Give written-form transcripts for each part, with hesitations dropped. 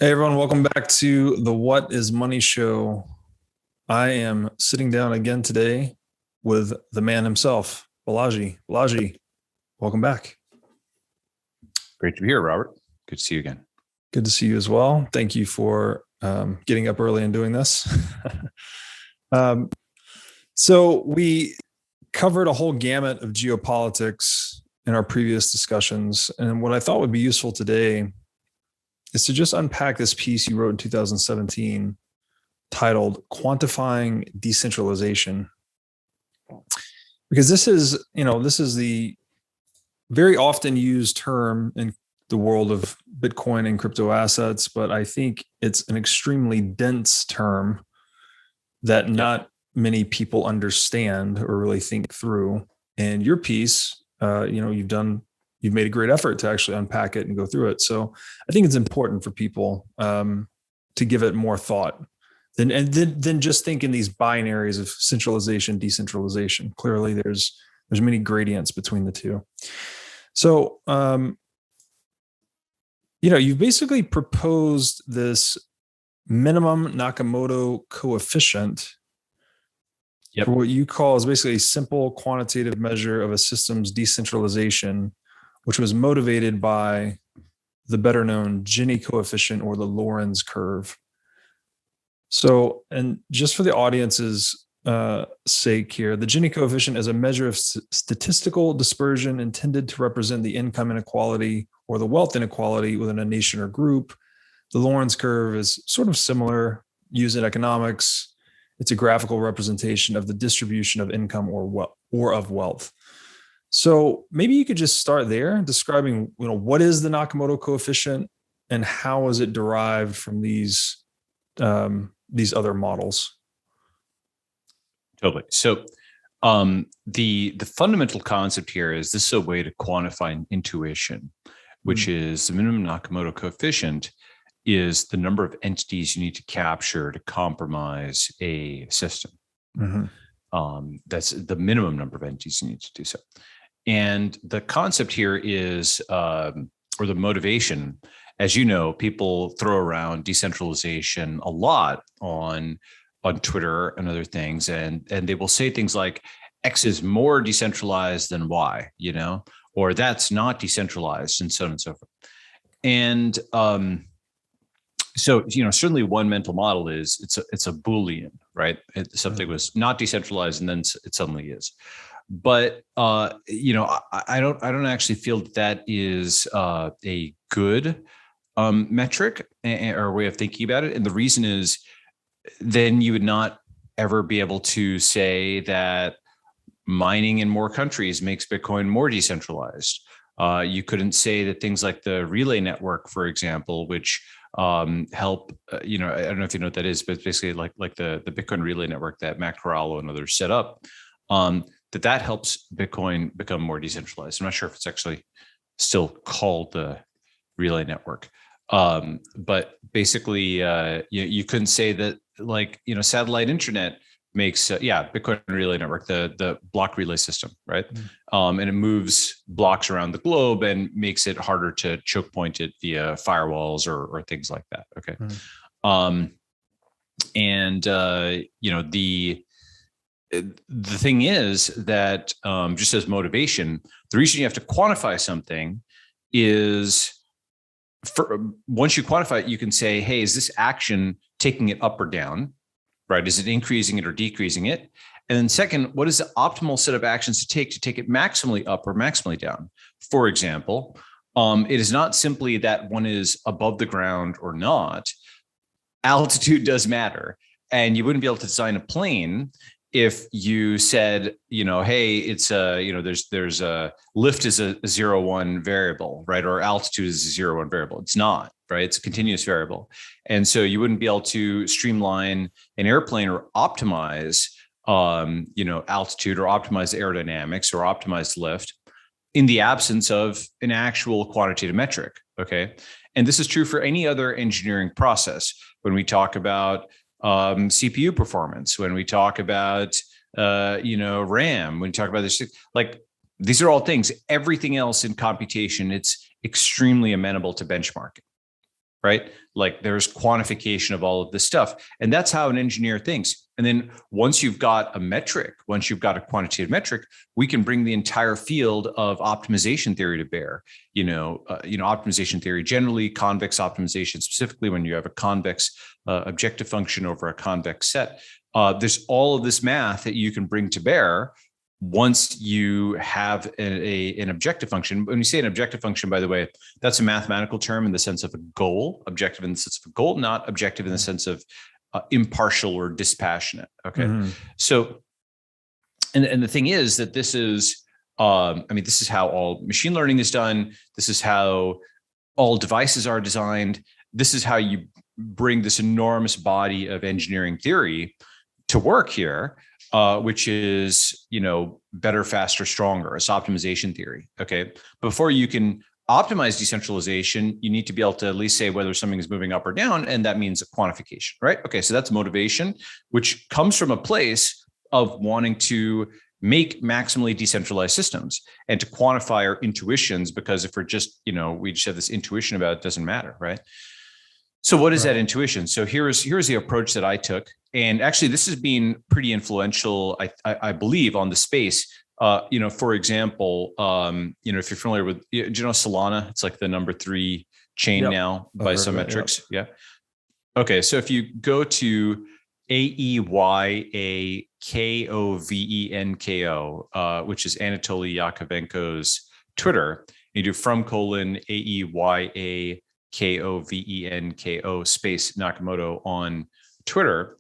Hey everyone, welcome back to the What is Money show. I am sitting down again today with the man himself, Balaji. Balaji, welcome back. Great to be here, Robert. Good to see you again. Good to see you as well. Thank you for getting up early and doing this. So we covered a whole gamut of geopolitics in our previous discussions. And what I thought would be useful today is to just unpack this piece you wrote in 2017 titled Quantifying Decentralization. Because this is the very often used term in the world of Bitcoin and crypto assets, but I think it's an extremely dense term that not many people understand or really think through. And your piece, you've made a great effort to actually unpack it and go through it. So I think it's important for people to give it more thought than just think in these binaries of centralization, decentralization. Clearly, there's many gradients between the two. So, you've basically proposed this minimum Nakamoto coefficient for what you call is basically a simple quantitative measure of a system's decentralization, which was motivated by the better known Gini coefficient or the Lorenz curve. So, and just for the audience's sake here, the Gini coefficient is a measure of statistical dispersion intended to represent the income inequality or the wealth inequality within a nation or group. The Lorenz curve is sort of similar, used in economics. It's a graphical representation of the distribution of income or of wealth. So maybe you could just start there, describing, what is the Nakamoto coefficient and how is it derived from these other models? Totally. So the fundamental concept here is this is a way to quantify intuition, which is the minimum Nakamoto coefficient is the number of entities you need to capture to compromise a system. That's the minimum number of entities you need to do so. And the concept here is, or the motivation, as you know, people throw around decentralization a lot on Twitter and other things, and they will say things like X is more decentralized than Y, or that's not decentralized, and so on and so forth. And so, certainly one mental model is it's a Boolean, right? Something was not decentralized and then it suddenly is. But I don't actually feel that is a good metric or way of thinking about it. And the reason is then you would not ever be able to say that mining in more countries makes Bitcoin more decentralized. You couldn't say that things like the relay network, for example, which help, I don't know if you know what that is, but it's basically like the Bitcoin relay network that Matt Corallo and others set up, that helps Bitcoin become more decentralized. I'm not sure if it's actually still called the relay network. But basically, you couldn't say that satellite internet makes Bitcoin relay network, the block relay system, right? And it moves blocks around the globe and makes it harder to choke point it via firewalls or things like that. Okay. The thing is that just as motivation, the reason you have to quantify something is once you quantify it, you can say, hey, is this action taking it up or down? Right? Is it increasing it or decreasing it? And then second, what is the optimal set of actions to take it maximally up or maximally down? For example, it is not simply that one is above the ground or not. Altitude does matter. And you wouldn't be able to design a plane if you said, hey, it's there's a lift is a 0-1 variable, right? Or altitude is a 0-1 variable. It's not, right? It's a continuous variable. And so you wouldn't be able to streamline an airplane or optimize, altitude or optimize aerodynamics or optimize lift in the absence of an actual quantitative metric. Okay. And this is true for any other engineering process. When we talk about CPU performance, when we talk about, RAM, when we talk about this, these are all things, everything else in computation, it's extremely amenable to benchmarking. right? Like there's quantification of all of this stuff. And that's how an engineer thinks. And then once you've got a metric, once you've got a quantitative metric, we can bring the entire field of optimization theory to bear. Optimization theory, generally convex optimization, specifically when you have a convex objective function over a convex set. There's all of this math that you can bring to bear once you have an objective function. When you say an objective function, by the way, that's a mathematical term in the sense of a goal, objective in the sense of a goal, not objective in the sense of impartial or dispassionate. Okay. Mm-hmm. So, and the thing is that this is, this is how all machine learning is done. This is how all devices are designed. This is how you bring this enormous body of engineering theory to work here. Which is, better, faster, stronger. It's optimization theory. Okay. Before you can optimize decentralization, you need to be able to at least say whether something is moving up or down. And that means a quantification, right? Okay. So that's motivation, which comes from a place of wanting to make maximally decentralized systems and to quantify our intuitions, because if we're just, we just have this intuition about it, doesn't matter, right? So what is that intuition? So here's the approach that I took. And actually, this has been pretty influential, I believe, on the space. For example, if you're familiar with, do you know Solana? It's like the number 3 chain now by some metrics. Yep. Yeah. Okay. So if you go to AEYAKOVENKO, which is Anatoly Yakovenko's Twitter, you do /AEYAKOVENKO space Nakamoto on Twitter.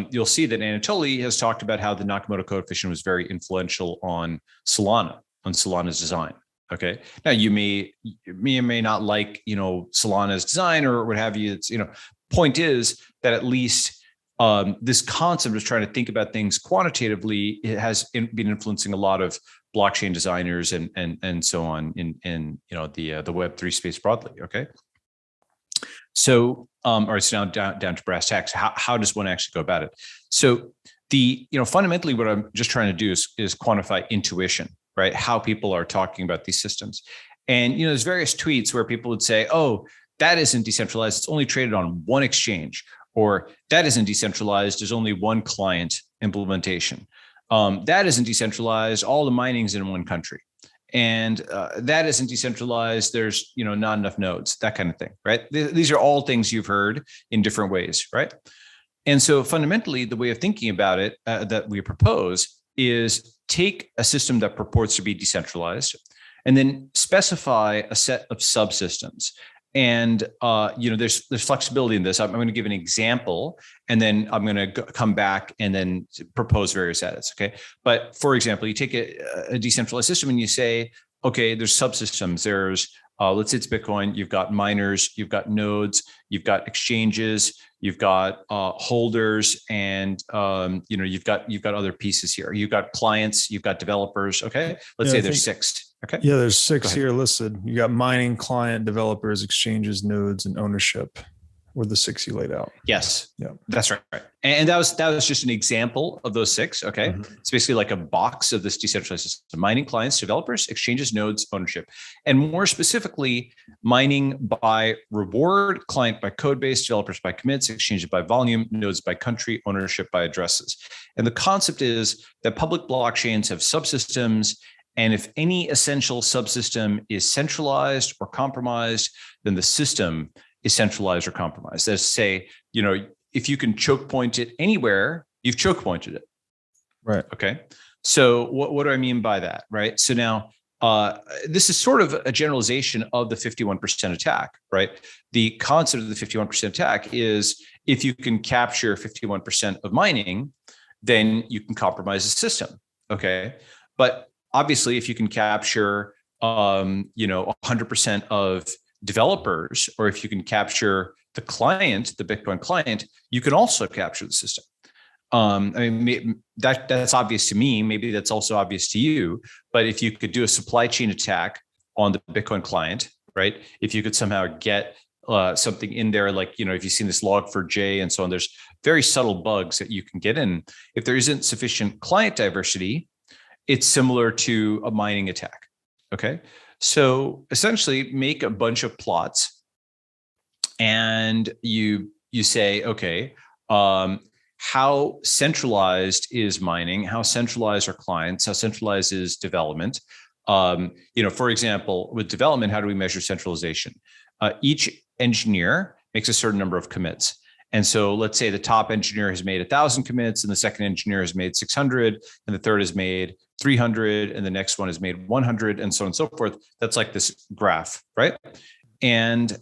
You'll see that Anatoly has talked about how the Nakamoto coefficient was very influential on Solana's design. Okay. Now you may or may not like, Solana's design or what have you. It's, point is that at least this concept of trying to think about things quantitatively, it has been influencing a lot of blockchain designers and so on in the Web3 space broadly. Okay. So, all right, so now down to brass tacks. How does one actually go about it? So fundamentally what I'm just trying to do is quantify intuition, right? How people are talking about these systems. And, there's various tweets where people would say, oh, that isn't decentralized. It's only traded on one exchange, or that isn't decentralized. There's only one client implementation. That isn't decentralized. All the mining's in one country. And that isn't decentralized. There's, not enough nodes, that kind of thing, right? These are all things you've heard in different ways, right? And so fundamentally, the way of thinking about it that we propose is take a system that purports to be decentralized and then specify a set of subsystems. And, there's flexibility in this. I'm going to give an example, and then I'm going to come back and then propose various edits. Okay. But for example, you take a decentralized system and you say, okay, there's subsystems. There's, let's say it's Bitcoin. You've got miners, you've got nodes, you've got exchanges, you've got holders, and you've got other pieces here. You've got clients, you've got developers. Okay. Let's say there's 6. Okay. Yeah, there's 6 here listed. You got mining, client, developers, exchanges, nodes, and ownership were the 6 you laid out. Yes. Yeah. That's right. And that was just an example of those 6. Okay. Mm-hmm. It's basically like a box of this decentralized system: mining, clients, developers, exchanges, nodes, ownership. And more specifically, mining by reward, client by code base, developers by commits, exchanges by volume, nodes by country, ownership by addresses. And the concept is that public blockchains have subsystems. And if any essential subsystem is centralized or compromised, then the system is centralized or compromised. That's to say, if you can choke point it anywhere, you've choke pointed it. Right. Okay. So what do I mean by that? Right. So now this is sort of a generalization of the 51% attack, right? The concept of the 51% attack is if you can capture 51% of mining, then you can compromise the system. Okay. But obviously, if you can capture, 100% of developers, or if you can capture the client, the Bitcoin client, you can also capture the system. That's obvious to me. Maybe that's also obvious to you. But if you could do a supply chain attack on the Bitcoin client, right? If you could somehow get something in there, like, if you've seen this log4j and so on, there's very subtle bugs that you can get in. If there isn't sufficient client diversity, it's similar to a mining attack. Okay. So essentially make a bunch of plots and you say, okay, how centralized is mining? How centralized are clients? How centralized is development? For example, with development, how do we measure centralization? Each engineer makes a certain number of commits. And so let's say the top engineer has made 1,000 commits, and the second engineer has made 600, and the third has made 300, and the next one has made 100, and so on and so forth. That's like this graph, right? And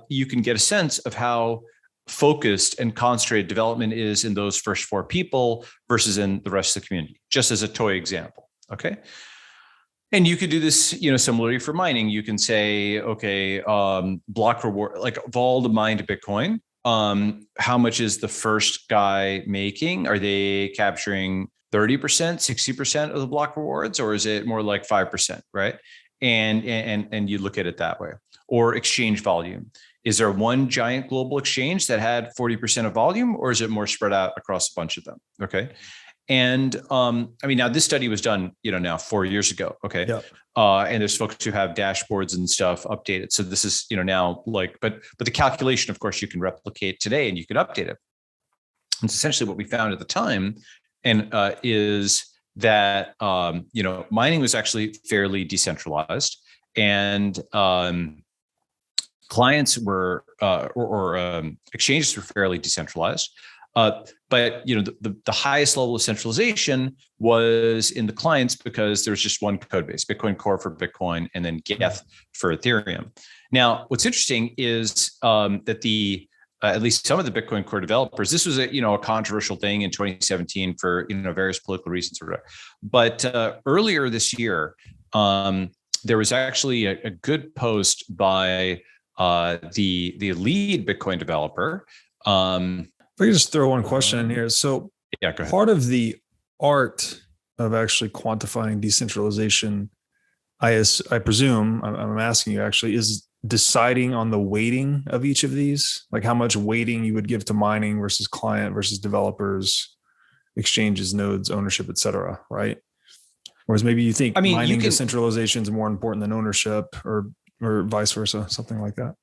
you can get a sense of how focused and concentrated development is in those first 4 people versus in the rest of the community, just as a toy example, okay? And you could do this, similarly for mining. You can say, okay, block reward, like of all the mined Bitcoin, how much is the first guy making? Are they capturing 30%, 60% of the block rewards, or is it more like 5%, right? And you look at it that way. Or exchange volume. Is there one giant global exchange that had 40% of volume, or is it more spread out across a bunch of them? Okay. And now this study was done, now 4 years ago. Okay. Yeah. And there's folks who have dashboards and stuff updated. So this is, now but the calculation, of course, you can replicate today and you can update it. And essentially what we found at the time is that, mining was actually fairly decentralized, and clients were, exchanges were fairly decentralized. But the highest level of centralization was in the clients because there's just one code base, Bitcoin Core for Bitcoin, and then Geth for Ethereum. Now, what's interesting is that at least some of the Bitcoin Core developers, this was a controversial thing in 2017 for various political reasons or whatever. But earlier this year, there was actually a good post by the lead Bitcoin developer. If I could just throw one question in here. So yeah, go ahead. Part of the art of actually quantifying decentralization, I presume, I'm asking you actually, is deciding on the weighting of each of these, like how much weighting you would give to mining versus client versus developers, exchanges, nodes, ownership, et cetera, right? Whereas maybe you think mining decentralization is more important than ownership, or vice versa, something like that.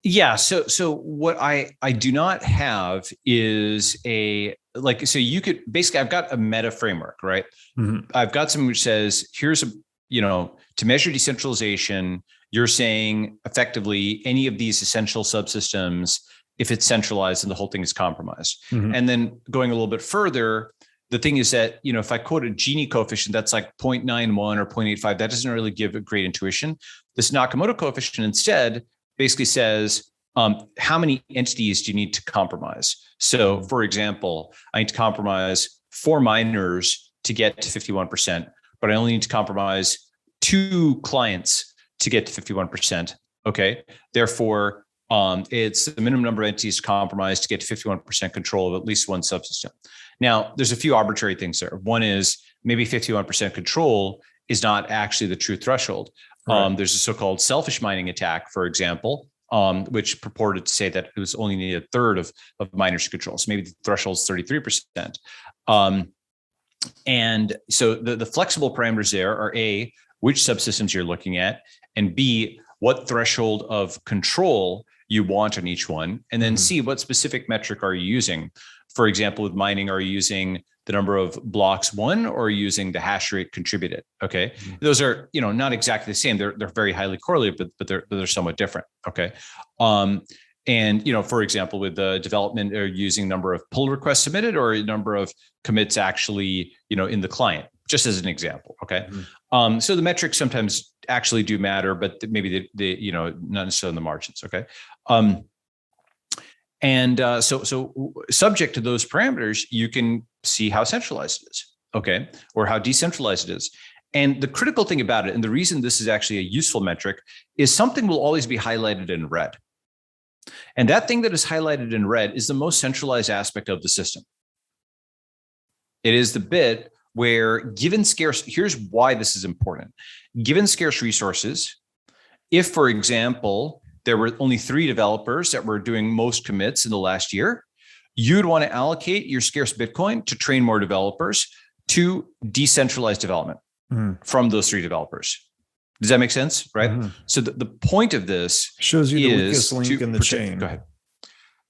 Yeah. So what I do not have is so you could basically, I've got a meta framework, right? Mm-hmm. I've got something which says, here's to measure decentralization, you're saying effectively any of these essential subsystems, if it's centralized, and the whole thing is compromised. Mm-hmm. And then going a little bit further, the thing is that, if I quote a Gini coefficient, that's like 0.91 or 0.85, that doesn't really give a great intuition. This Nakamoto coefficient instead basically says, how many entities do you need to compromise? So for example, I need to compromise 4 miners to get to 51%, but I only need to compromise 2 clients to get to 51%. Okay. Therefore, it's the minimum number of entities to compromise to get to 51% control of at least one subsystem. Now, there's a few arbitrary things there. One is maybe 51% control is not actually the true threshold. Right. There's a so-called selfish mining attack, for example, which purported to say that it was only needed a third of miners to control. So maybe the threshold is 33%. And so the flexible parameters there are A, which subsystems you're looking at, and B, what threshold of control you want on each one, and then C, what specific metric are you using? For example, with mining, are you using the number of blocks won, or are you using the hash rate contributed? Okay, those are not exactly the same. They're very highly correlated, but they're somewhat different. Okay, and for example, with the development, are you using number of pull requests submitted or a number of commits actually in the client? Just as an example. Okay, so the metrics sometimes actually do matter, but maybe they not necessarily in the margins. Okay. And so subject to those parameters, you can see how centralized it is, okay, or how decentralized it is. And the critical thing about it, and the reason this is actually a useful metric, is something will always be highlighted in red. And that thing that is highlighted in red is the most centralized aspect of the system. It is the bit where, given scarce, here's why this is important. Given scarce resources, if, for example, there were only 3 developers that were doing most commits in the last year, you'd want to allocate your scarce Bitcoin to train more developers to decentralized development from those 3 developers. Does that make sense? Right. Mm-hmm. So the point of this shows you the is weakest link in the chain. Go ahead.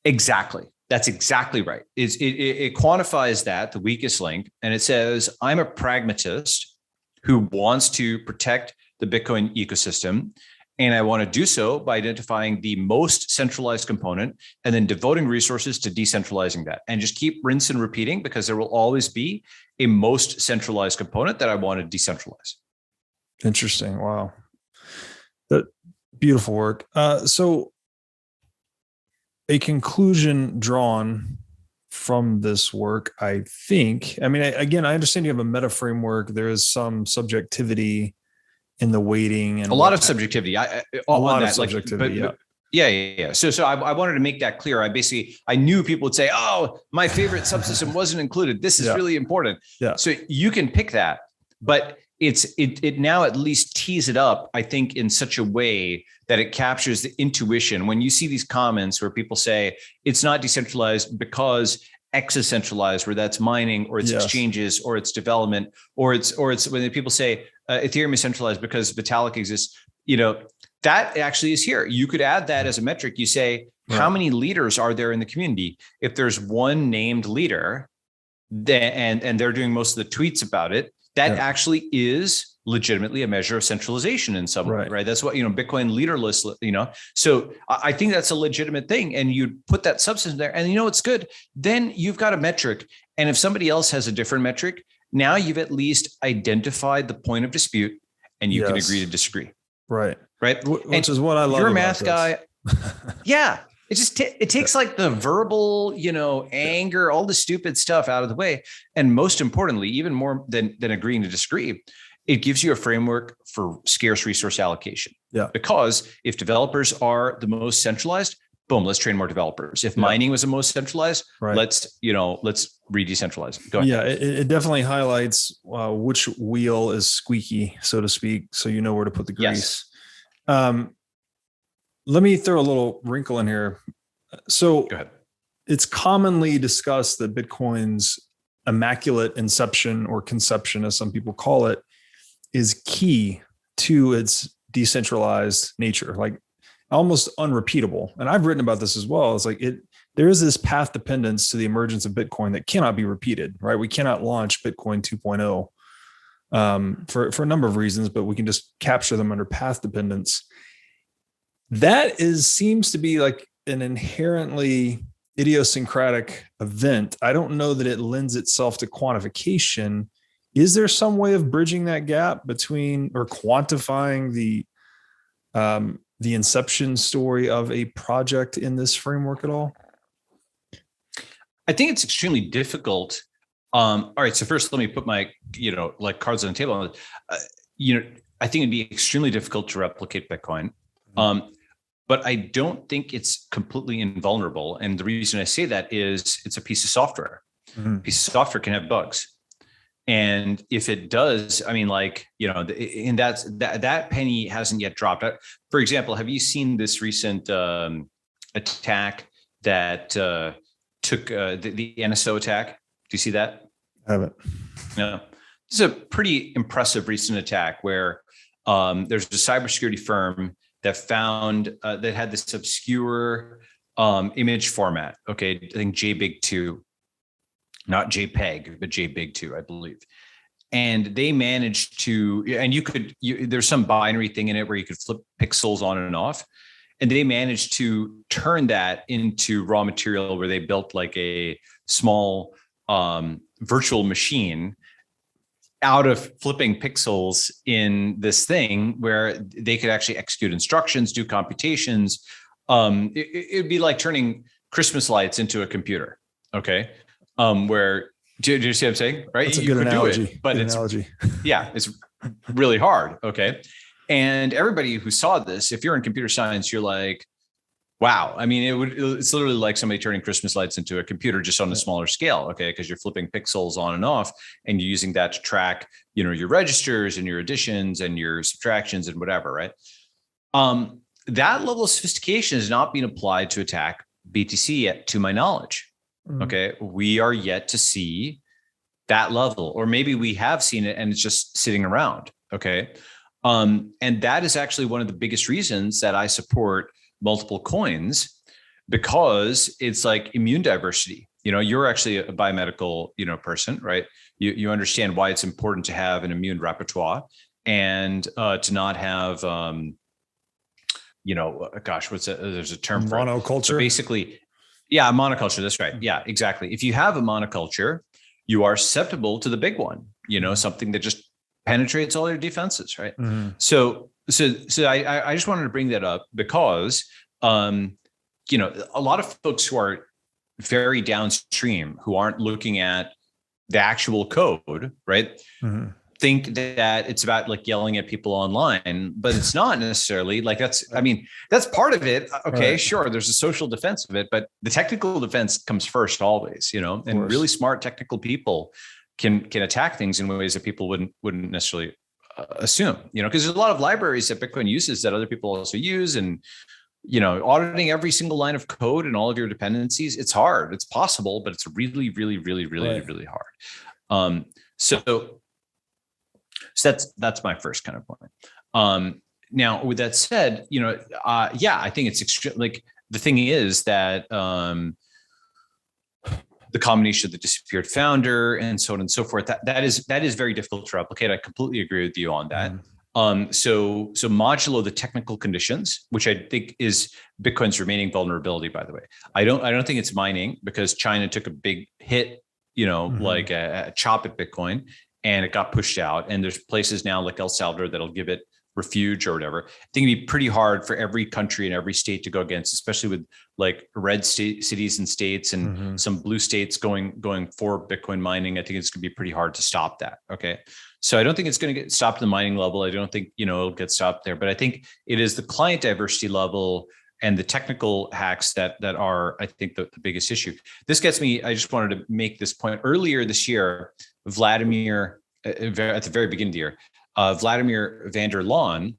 Exactly. That's exactly right. It quantifies that, the weakest link, and it says, I'm a pragmatist who wants to protect the Bitcoin ecosystem, and I want to do so by identifying the most centralized component and then devoting resources to decentralizing that, and just keep rinse and repeating, because there will always be a most centralized component that I want to decentralize. Interesting. Wow. That beautiful work. So a conclusion drawn from this work, I think, I mean, again, I understand you have a meta framework. There is some subjectivity in the weighting, and a lot of subjectivity. A lot of subjectivity. Yeah. So I wanted to make that clear. I knew people would say, "Oh, my favorite subsystem wasn't included. This is really important." Yeah. So you can pick that, but it now at least tees it up, I think, in such a way that it captures the intuition. When you see these comments where people say it's not decentralized because X is centralized, where that's mining or it's exchanges or it's development, or it's when people say Ethereum is centralized because Vitalik exists, that actually is here. You could add that as a metric. You say, how many leaders are there in the community? If there's one named leader, then and they're doing most of the tweets about it, that actually is legitimately a measure of centralization in some way, right? That's what, Bitcoin leaderless, So I think that's a legitimate thing. And you put that substance there, and it's good. Then you've got a metric. And if somebody else has a different metric, now you've at least identified the point of dispute, and you can agree to disagree. Right. Which is what I love. You're a math guy. Yeah. It takes like the verbal, anger, all the stupid stuff out of the way. And most importantly, even more than agreeing to disagree, it gives you a framework for scarce resource allocation. Yeah. Because if developers are the most centralized, boom, let's train more developers. If mining was the most centralized, let's re-decentralize. Go ahead. Yeah, it definitely highlights which wheel is squeaky, so to speak, so you know where to put the grease. Yes. Let me throw a little wrinkle in here. So go ahead. It's commonly discussed that Bitcoin's immaculate inception, or conception, as some people call it, is key to its decentralized nature, like almost unrepeatable. And I've written about this as well. It's like there is this path dependence to the emergence of Bitcoin that cannot be repeated, right? We cannot launch Bitcoin 2.0 for a number of reasons, but we can just capture them under path dependence. That seems to be like an inherently idiosyncratic event. I don't know that it lends itself to quantification. Is there some way of bridging that gap between, or quantifying the inception story of a project in this framework at all? I think it's extremely difficult. All right. So first, let me put my, cards on the table. I think it'd be extremely difficult to replicate Bitcoin. But I don't think it's completely invulnerable. And the reason I say that is it's a piece of software. Mm-hmm. A piece of software can have bugs. And if it does, I mean, and that penny hasn't yet dropped. For example, have you seen this recent attack that took the NSO attack? Do you see that? I haven't. No. This is a pretty impressive recent attack where there's a cybersecurity firm that found that had this obscure image format. Okay, I think JBig2, not JPEG, but JBig2, I believe. And they managed to, and there's some binary thing in it where you could flip pixels on and off. And they managed to turn that into raw material where they built like a small virtual machine out of flipping pixels in this thing where they could actually execute instructions, do computations. It'd be like turning Christmas lights into a computer. Okay. Where do you see what I'm saying? Right. That's a good analogy. Do it, but it's really hard. Okay. And everybody who saw this, if you're in computer science, you're like, wow. I mean, it's literally like somebody turning Christmas lights into a computer, just on a smaller scale. Okay. Because you're flipping pixels on and off, and you're using that to track, your registers and your additions and your subtractions and whatever. Right. That level of sophistication is not being applied to attack BTC yet, to my knowledge. Mm-hmm. Okay. We are yet to see that level, or maybe we have seen it and it's just sitting around. Okay. And that is actually one of the biggest reasons that I support multiple coins, because it's like immune diversity. You're actually a biomedical, person, right? You understand why it's important to have an immune repertoire and to not have, there's a term for monoculture. it. Basically, yeah, monoculture. That's right. Yeah, exactly. If you have a monoculture, you are susceptible to the big one, something that just penetrates all your defenses, right? Mm-hmm. So I just wanted to bring that up because, a lot of folks who are very downstream, who aren't looking at the actual code, right? Mm-hmm. Think that it's about like yelling at people online, but it's not necessarily like that's part of it. Okay, right. Sure. There's a social defense of it, but the technical defense comes first always, and really smart technical people can attack things in ways that people wouldn't necessarily assume, because there's a lot of libraries that Bitcoin uses that other people also use. And, auditing every single line of code and all of your dependencies, it's hard. It's possible, but it's really, really, really, really, right. really hard. So that's my first kind of point. Now, with that said, I think it's extreme. Like the thing is that the combination of the disappeared founder and so on and so forth, that is very difficult to replicate. I completely agree with you on that. So modulo the technical conditions, which I think is Bitcoin's remaining vulnerability, by the way. I don't think it's mining, because China took a big hit, like a chop at Bitcoin, and it got pushed out. And there's places now like El Salvador that'll give it refuge or whatever. I think it'd be pretty hard for every country and every state to go against, especially with like red cities and states and some blue states going for Bitcoin mining. I think it's going to be pretty hard to stop that. Okay. So I don't think it's going to get stopped at the mining level. I don't think, it'll get stopped there, but I think it is the client diversity level and the technical hacks that are, I think, the biggest issue. This gets me, I just wanted to make this point. Earlier this year, Vladimir, at the very beginning of the year, Vladimir van der Laan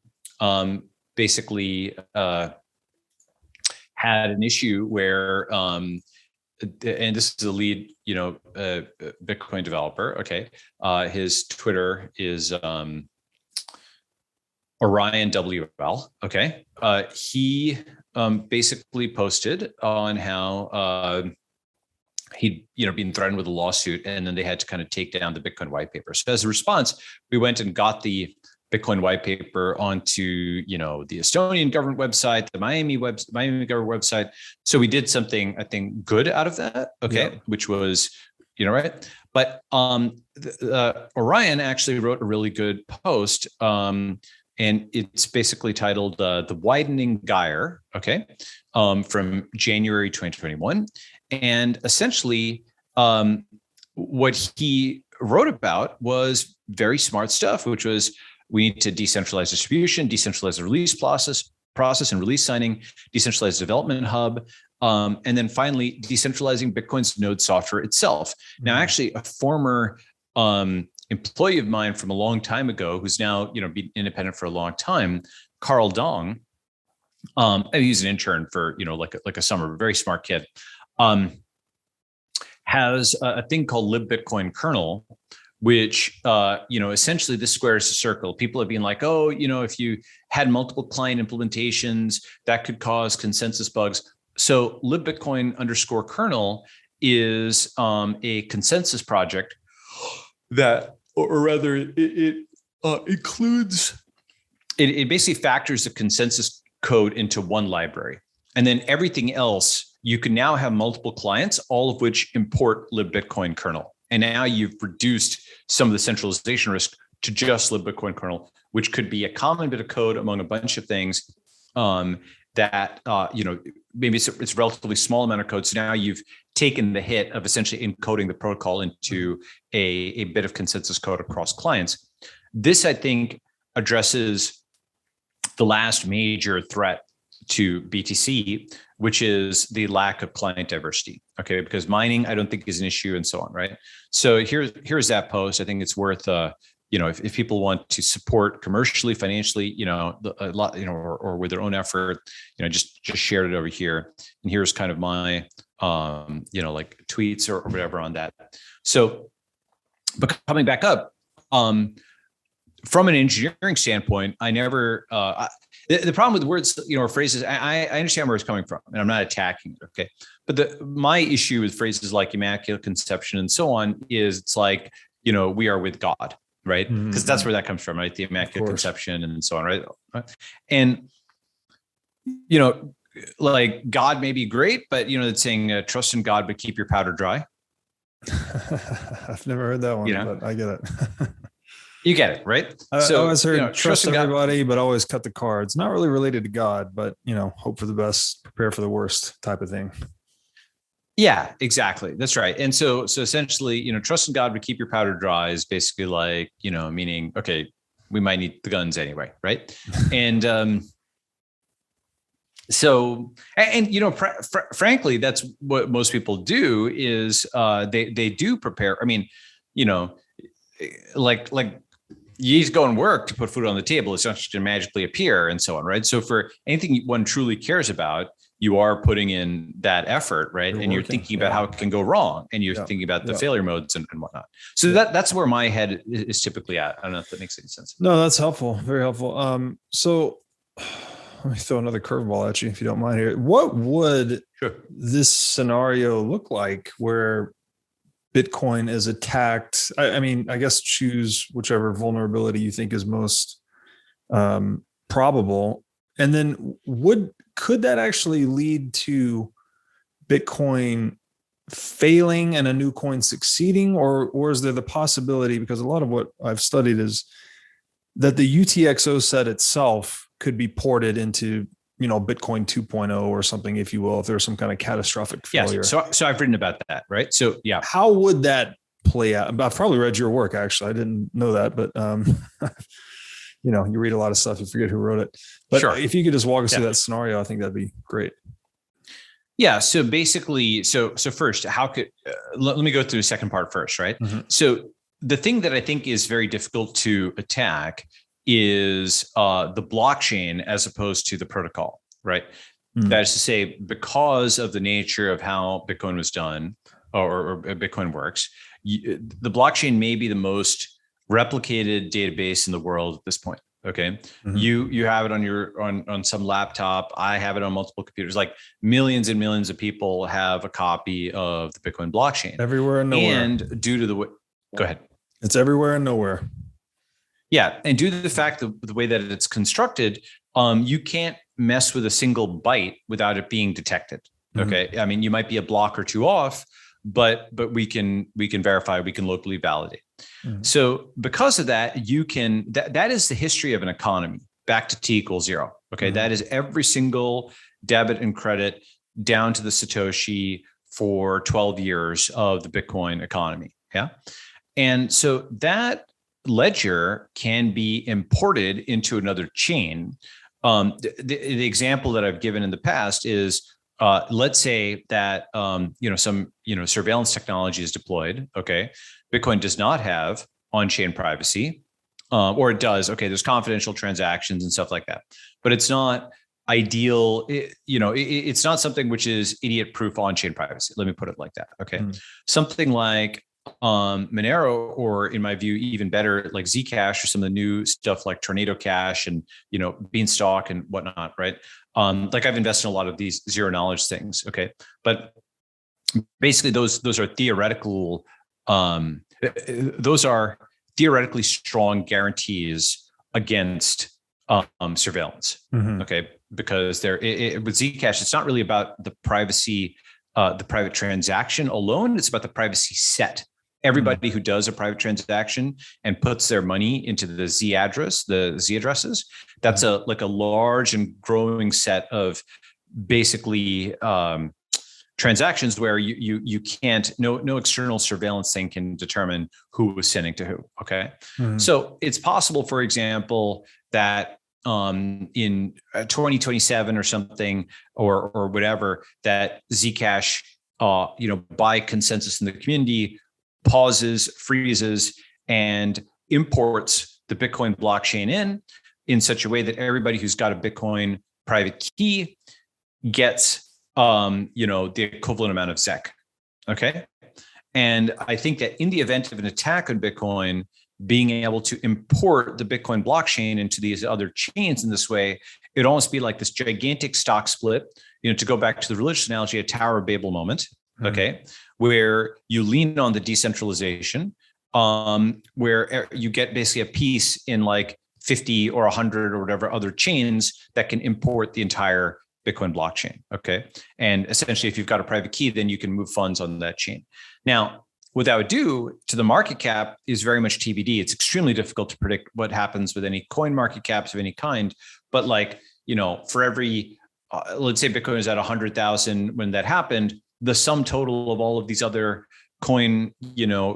basically had an issue where, and this is the lead, Bitcoin developer. Okay, his Twitter is Orion WL. Okay, he basically posted on how he'd been threatened with a lawsuit, and then they had to kind of take down the Bitcoin white paper. So as a response, we went and got the Bitcoin white paper onto the Estonian government website, the Miami government website. So we did something, I think, good out of that. Okay, yeah. Which was right. But Orion actually wrote a really good post, and it's basically titled "The Widening Gyre." Okay, from January 2021. And essentially, what he wrote about was very smart stuff, which was we need to decentralize distribution, decentralize the release process and release signing, decentralize development hub, and then finally decentralizing Bitcoin's node software itself. Now, actually, a former employee of mine from a long time ago, who's now been independent for a long time, Carl Dong, he's an intern for like a summer, very smart kid. Has a thing called libbitcoin kernel, which, essentially this squares the circle. People have been like, oh, if you had multiple client implementations, that could cause consensus bugs. So libbitcoin_kernel is a consensus project that, or rather it includes, it basically factors the consensus code into one library. And then everything else, you can now have multiple clients, all of which import libbitcoin kernel. And now you've reduced some of the centralization risk to just libbitcoin kernel, which could be a common bit of code among a bunch of things that, maybe it's a relatively small amount of code. So now you've taken the hit of essentially encoding the protocol into a bit of consensus code across clients. This, I think, addresses the last major threat to BTC, which is the lack of client diversity. Okay, because mining, I don't think is an issue, and so on, right? So here's that post. I think it's worth, if people want to support commercially, financially, a lot, or with their own effort, just share it over here. And here's kind of my, like tweets or whatever on that. So, but coming back up, from an engineering standpoint, I never, the problem with words, or phrases, I understand where it's coming from, and I'm not attacking it. Okay. But my issue with phrases like immaculate conception and so on is it's like, we are with God, right? Because that's where that comes from, right? The immaculate conception and so on, right? And, like God may be great, but, it's saying trust in God, but keep your powder dry. I've never heard that one, but I get it. You get it, right? I always heard trust everybody, but always cut the cards. Not really related to God, but hope for the best, prepare for the worst type of thing. Yeah, exactly. That's right. And so essentially, trust in God, but keep your powder dry is basically like, meaning, okay, we might need the guns anyway, right? And frankly, that's what most people do is they do prepare. I mean, like you go and work to put food on the table. It's not just going to magically appear and so on, right? So for anything one truly cares about, you are putting in that effort, right? And you're thinking about how it can go wrong, and you're thinking about the failure modes and whatnot. So that's where my head is typically at. I don't know if that makes any sense. No, that's helpful. Very helpful. So let me throw another curveball at you, if you don't mind here. What would this scenario look like where Bitcoin is attacked? I mean, I guess choose whichever vulnerability you think is most probable. And then could that actually lead to Bitcoin failing and a new coin succeeding? Or is there the possibility, because a lot of what I've studied is that the UTXO set itself could be ported into, Bitcoin 2.0 or something, if you will, if there's some kind of catastrophic failure. Yes. So I've written about that, right? So yeah. How would that play out? I've probably read your work, actually. I didn't know that, but you read a lot of stuff, you forget who wrote it. But if you could just walk us through that scenario, I think that'd be great. Yeah. So basically, so first, how could let me go through the second part first, right? Mm-hmm. So the thing that I think is very difficult to attack is the blockchain as opposed to the protocol, right? Mm-hmm. That is to say, because of the nature of how Bitcoin was done or Bitcoin works, the blockchain may be the most replicated database in the world at this point. Okay. Mm-hmm. You have it on some laptop. I have it on multiple computers. Like millions and millions of people have a copy of the Bitcoin blockchain everywhere and nowhere. And due to go ahead. It's everywhere and nowhere. Yeah. And due to the fact that the way that it's constructed, you can't mess with a single byte without it being detected. Okay. Mm-hmm. I mean, you might be a block or two off, but we can verify, we can locally validate. Mm-hmm. So because of that, that is the history of an economy back to T = 0. Okay. Mm-hmm. That is every single debit and credit down to the Satoshi for 12 years of the Bitcoin economy. Yeah. And so that ledger can be imported into another chain. The example that I've given in the past is, let's say that some surveillance technology is deployed. Okay, Bitcoin does not have on-chain privacy, or it does. Okay, there's confidential transactions and stuff like that, but it's not ideal. It's not something which is idiot-proof on-chain privacy. Let me put it like that. Okay, something like Monero, or in my view, even better, like Zcash or some of the new stuff like Tornado Cash and Beanstalk and whatnot, right? Like I've invested in a lot of these zero knowledge things. Okay. But basically those are theoretical, those are theoretically strong guarantees against surveillance. Mm-hmm. Okay. Because with Zcash, it's not really about the privacy, the private transaction alone. It's about the privacy set. Everybody who does a private transaction and puts their money into the Z addresses, that's a large and growing set of basically transactions where you can't, no external surveillance thing can determine who was sending to who. Okay. Mm-hmm. So it's possible, for example, that in 2027 or something or whatever, that Zcash, by consensus in the community, pauses, freezes, and imports the Bitcoin blockchain in such a way that everybody who's got a Bitcoin private key gets, the equivalent amount of ZEC. Okay. And I think that in the event of an attack on Bitcoin, being able to import the Bitcoin blockchain into these other chains in this way, it'd almost be like this gigantic stock split, to go back to the religious analogy, a Tower of Babel moment, okay, where you lean on the decentralization, where you get basically a piece in like 50 or 100 or whatever other chains that can import the entire Bitcoin blockchain, okay? And essentially, if you've got a private key, then you can move funds on that chain. Now, what that would do to the market cap is very much TBD. It's extremely difficult to predict what happens with any coin market caps of any kind. But like, for every, let's say Bitcoin is at 100,000 when that happened, the sum total of all of these other coin,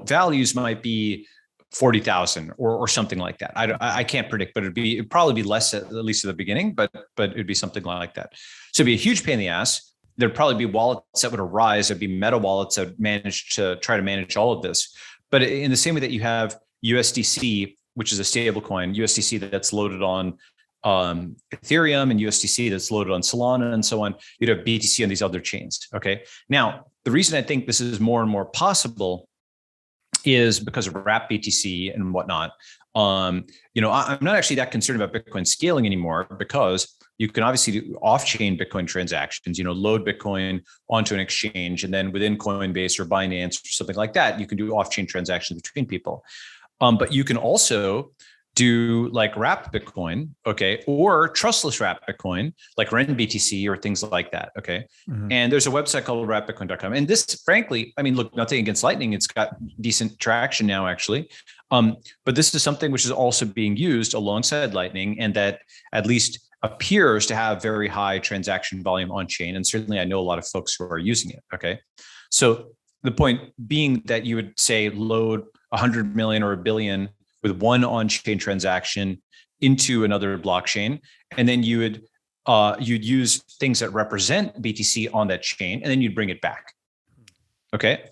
values might be 40,000 or something like that. I can't predict, but it'd probably be less at least at the beginning, but it'd be something like that. So it'd be a huge pain in the ass. There'd probably be wallets that would arise. There'd be meta wallets that manage to try to manage all of this. But in the same way that you have USDC, which is a stable coin, USDC that's loaded on Ethereum and USDC that's loaded on Solana and so on, you'd have BTC on these other chains. Okay. Now, the reason I think this is more and more possible is because of wrap BTC and whatnot. I'm not actually that concerned about Bitcoin scaling anymore, because you can obviously do off-chain Bitcoin transactions, load Bitcoin onto an exchange, and then within Coinbase or Binance or something like that, you can do off-chain transactions between people. But you can also do like wrap Bitcoin, okay, or trustless wrap Bitcoin, like Ren BTC or things like that, okay? And there's a website called wrapbitcoin.com. And this, frankly, look, nothing against Lightning. It's got decent traction now, actually. But this is something which is also being used alongside Lightning, and that at least appears to have very high transaction volume on chain. And certainly I know a lot of folks who are using it, okay? So the point being that you would say load 100 million or a billion with one on-chain transaction into another blockchain, and then you'd use things that represent BTC on that chain, and then you'd bring it back. Okay,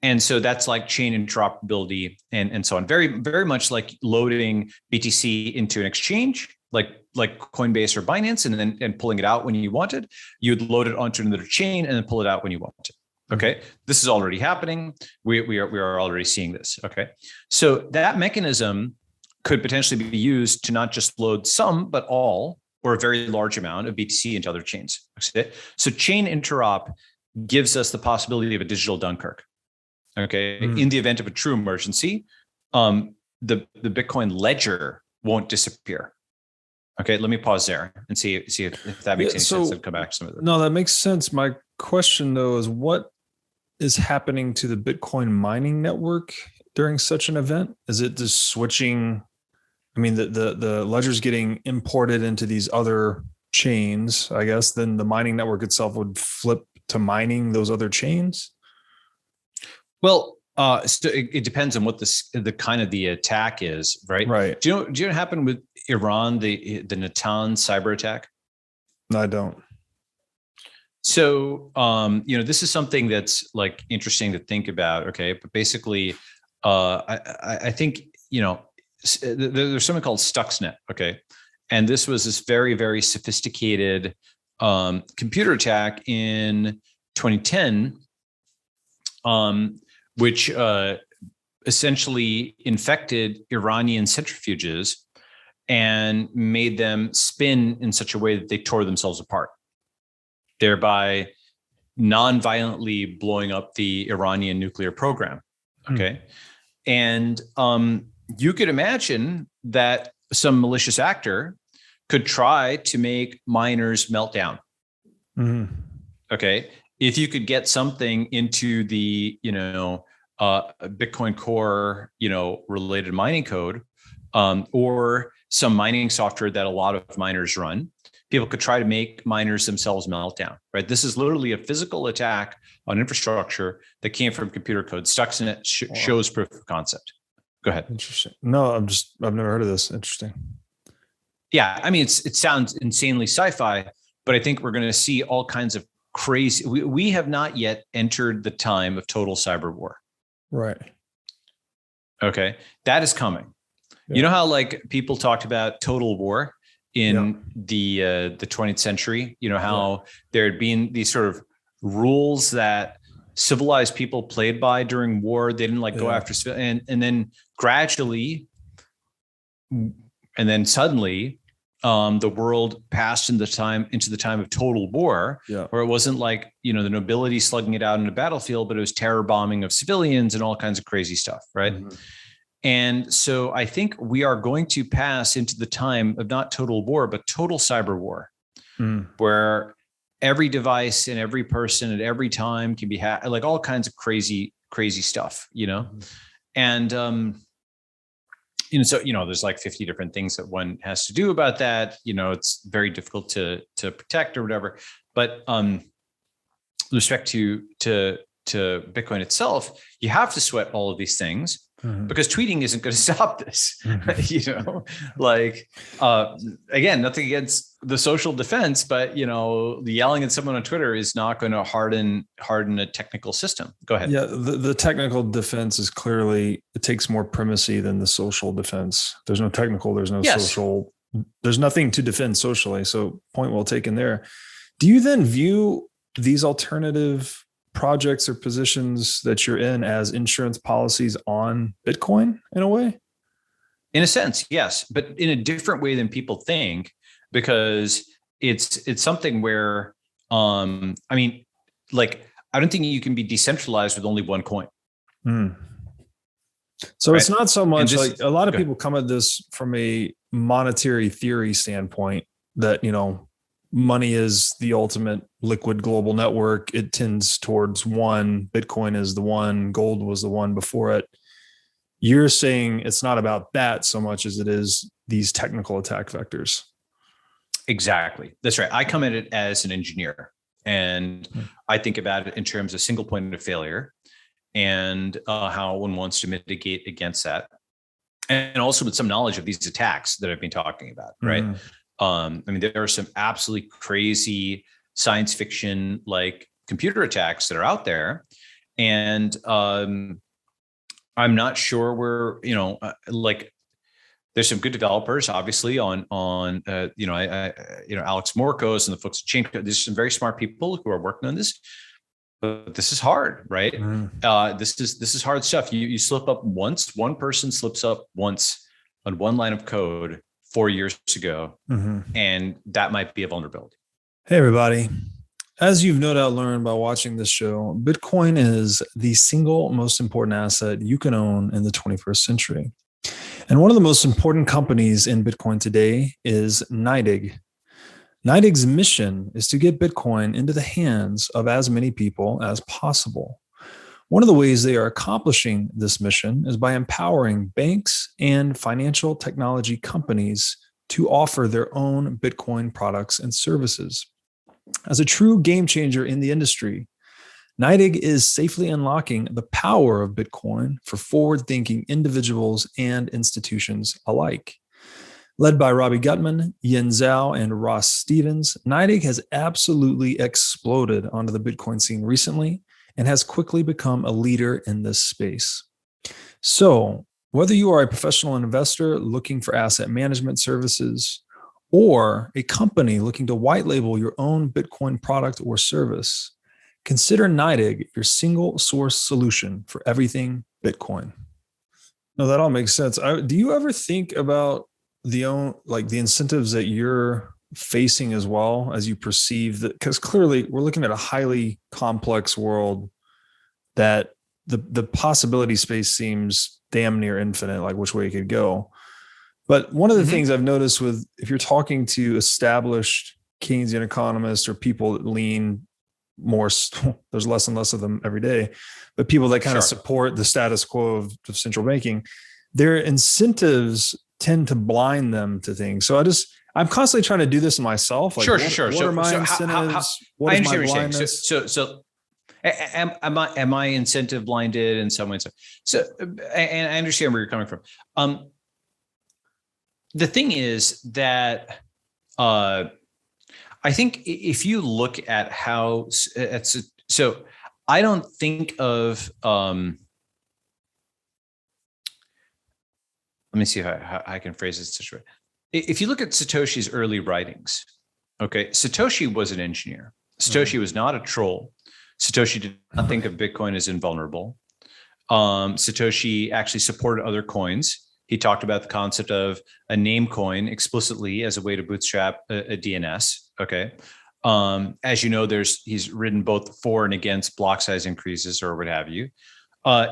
and so that's like chain interoperability and so on. Very, very much like loading BTC into an exchange, like Coinbase or Binance, and pulling it out when you wanted. You'd load it onto another chain and then pull it out when you wanted. Okay, this is already happening. We are already seeing this. Okay, so that mechanism could potentially be used to not just load some, but all, or a very large amount of BTC into other chains. Okay? So chain interop gives us the possibility of a digital Dunkirk. Okay, in the event of a true emergency, the Bitcoin ledger won't disappear. Okay, let me pause there and see if that makes any sense, and come back to some of it. No, that makes sense. My question though is, what is happening to the Bitcoin mining network during such an event? Is it just switching? The ledger's getting imported into these other chains, I guess. Then the mining network itself would flip to mining those other chains. Well, so it depends on what the kind of the attack is, right? Right. Do you know what happened with Iran, the Natan cyber attack? No, I don't. So, this is something that's like interesting to think about. Okay. But basically, I think, there's something called Stuxnet. Okay. And this was this very, very sophisticated computer attack in 2010, which essentially infected Iranian centrifuges and made them spin in such a way that they tore themselves apart, thereby non-violently blowing up the Iranian nuclear program. Okay. And you could imagine that some malicious actor could try to make miners melt down. Okay. If you could get something into the, Bitcoin Core, related mining code, or some mining software that a lot of miners run, people could try to make miners themselves melt down, right? This is literally a physical attack on infrastructure that came from computer code. Stuxnet shows proof of concept. Go ahead. Interesting. No, I've never heard of this. Interesting. Yeah. It sounds insanely sci-fi, but I think we're going to see all kinds of crazy. We have not yet entered the time of total cyber war. Right. Okay. That is coming. Yeah. You know how like people talked about total war in the 20th century, how there had been these sort of rules that civilized people played by during war. They didn't go after, and then gradually and then suddenly the world passed into the time of total war, where it wasn't like, the nobility slugging it out in a battlefield, but it was terror bombing of civilians and all kinds of crazy stuff, right? Mm-hmm. And so I think we are going to pass into the time of not total war, but total cyber war, where every device and every person at every time can be like all kinds of crazy stuff, and so there's like 50 different things that one has to do about that. It's very difficult to protect or whatever. But with respect to Bitcoin itself, you have to sweat all of these things. Because tweeting isn't going to stop this, again, nothing against the social defense, but the yelling at someone on Twitter is not going to harden a technical system. Go ahead. Yeah, the technical defense is clearly, it takes more primacy than the social defense. There's no technical, there's no social, there's nothing to defend socially. So point well taken there. Do you then view these alternative projects or positions that you're in as insurance policies on Bitcoin in a way? In a sense, yes, but in a different way than people think, because it's something where, I don't think you can be decentralized with only one coin. So It's not so much like a lot of people come at this from a monetary theory standpoint that, money is the ultimate liquid global network. It tends towards one. Bitcoin is the one. Gold was the one before it. You're saying it's not about that so much as it is these technical attack vectors. Exactly. That's right. I come at it as an engineer, and I think about it in terms of single point of failure and how one wants to mitigate against that. And also with some knowledge of these attacks that I've been talking about, right? There are some absolutely crazy science fiction like computer attacks that are out there. And I'm not sure where, there's some good developers, obviously, on Alex Morkos and the folks at Chain. There's some very smart people who are working on this, but this is hard, right? This is hard stuff. You slip up once, one person slips up once on one line of code 4 years ago, and that might be a vulnerability. Hey, everybody. As you've no doubt learned by watching this show, Bitcoin is the single most important asset you can own in the 21st century. And one of the most important companies in Bitcoin today is NYDIG. NYDIG's mission is to get Bitcoin into the hands of as many people as possible. One of the ways they are accomplishing this mission is by empowering banks and financial technology companies to offer their own Bitcoin products and services. As a true game changer in the industry, NYDIG is safely unlocking the power of Bitcoin for forward-thinking individuals and institutions alike. Led by Robbie Gutman, Yin Zhao, and Ross Stevens, NYDIG has absolutely exploded onto the Bitcoin scene recently and has quickly become a leader in this space. So, whether you are a professional investor looking for asset management services or a company looking to white label your own Bitcoin product or service, consider NYDIG your single source solution for everything Bitcoin. No, that all makes sense. Do you ever think about the incentives that you're facing as well as you perceive that? Because clearly we're looking at a highly complex world that the possibility space seems damn near infinite, like which way it could go. But one of the things I've noticed with, if you're talking to established Keynesian economists or people that lean more, there's less and less of them every day, but people that kind of support the status quo of central banking, their incentives tend to blind them to things. So I'm constantly trying to do this myself. Like, what are my incentives? What is my blindness? So am I incentive blinded in some ways? So, and I understand where you're coming from. The thing is that I think if you look at how so I don't think of let me see how I can phrase this such a way. If you look at Satoshi's early writings, okay, Satoshi was an engineer. Satoshi was not a troll. Satoshi did not think of Bitcoin as invulnerable. Satoshi actually supported other coins. He talked about the concept of a name coin explicitly as a way to bootstrap a DNS. Okay. As you know, he's written both for and against block size increases or what have you.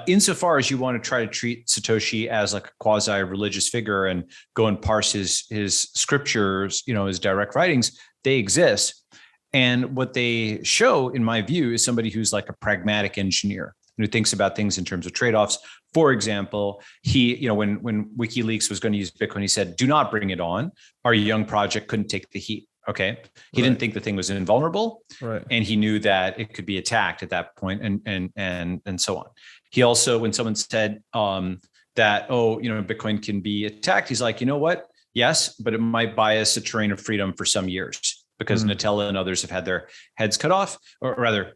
Insofar as you want to try to treat Satoshi as like a quasi-religious figure and go and parse his scriptures, his direct writings, they exist. And what they show, in my view, is somebody who's like a pragmatic engineer who thinks about things in terms of trade-offs. For example, he, when WikiLeaks was going to use Bitcoin, he said, "Do not bring it on. Our young project couldn't take the heat." Okay. He didn't think the thing was invulnerable. Right. And he knew that it could be attacked at that point and so on. He also, when someone said that, Bitcoin can be attacked, he's like, you know what? Yes, but it might buy us a terrain of freedom for some years because Nutella and others have had their heads cut off, or rather,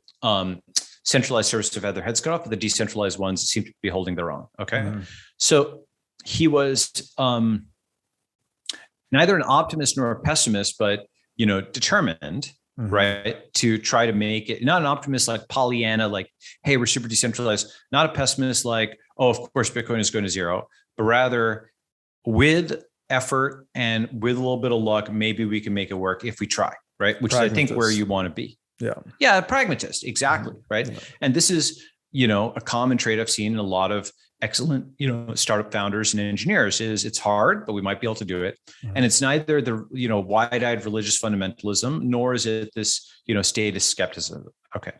centralized services have had their heads cut off, but the decentralized ones seem to be holding their own. Okay. So he was neither an optimist nor a pessimist, but determined, right, to try to make it, not an optimist like Pollyanna, like, hey, we're super decentralized, not a pessimist like, oh, of course, Bitcoin is going to zero, but rather with effort and with a little bit of luck, maybe we can make it work if we try, right? Which is, I think, where you want to be. Yeah, a pragmatist, exactly, right? Yeah. And this is, a common trait I've seen in a lot of excellent, startup founders and engineers is it's hard, but we might be able to do it. And it's neither the, wide-eyed religious fundamentalism, nor is it this, statist skepticism. Okay.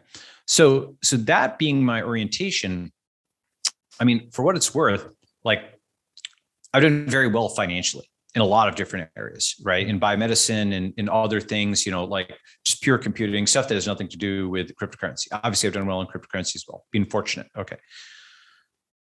So that being my orientation, I mean, for what it's worth, like I've done very well financially in a lot of different areas, right? In biomedicine and in other things, like just pure computing stuff that has nothing to do with cryptocurrency. Obviously, I've done well in cryptocurrency as well, being fortunate. Okay.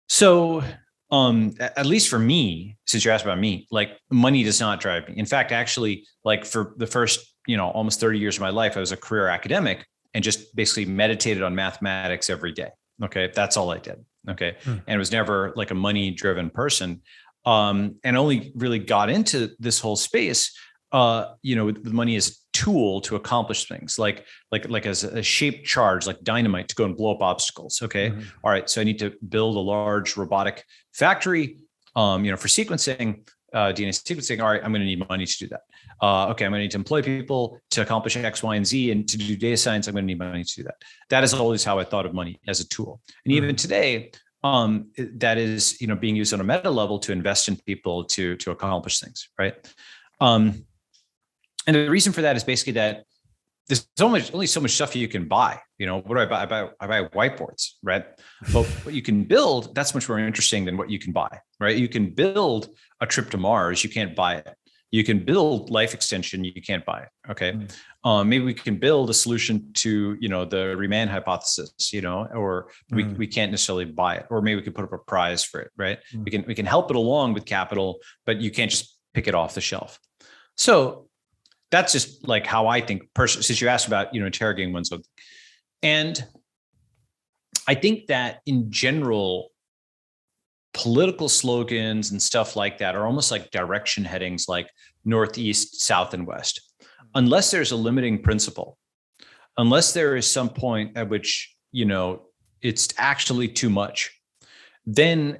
So at least for me, since you asked about me, like money does not drive me. In fact, actually, like for the first, almost 30 years of my life, I was a career academic and just basically meditated on mathematics every day. Okay. That's all I did. Okay. And it was never like a money driven person. And only really got into this whole space, with money as a tool to accomplish things like as a shaped charge, like dynamite to go and blow up obstacles. Okay. All right. So I need to build a large robotic factory, for sequencing, DNA sequencing. All right. I'm going to need money to do that. Okay. I'm going to need to employ people to accomplish X, Y, and Z, and to do data science. I'm going to need money to do that. That is always how I thought of money, as a tool. And even today, that is, being used on a meta level to invest in people to accomplish things, right? And the reason for that is basically that there's only so much stuff you can buy. What do I buy? I buy whiteboards, right? But what you can build, that's much more interesting than what you can buy, right? You can build a trip to Mars, you can't buy it. You can build life extension, you can't buy it. Okay. Maybe we can build a solution to, the Riemann hypothesis, or we can't necessarily buy it, or maybe we can put up a prize for it, right? We can help it along with capital, but you can't just pick it off the shelf. So that's just like how I think since you asked about, interrogating one's own. And I think that in general, political slogans and stuff like that are almost like direction headings, like Northeast, South, and West. Unless there's a limiting principle, unless there is some point at which, it's actually too much, then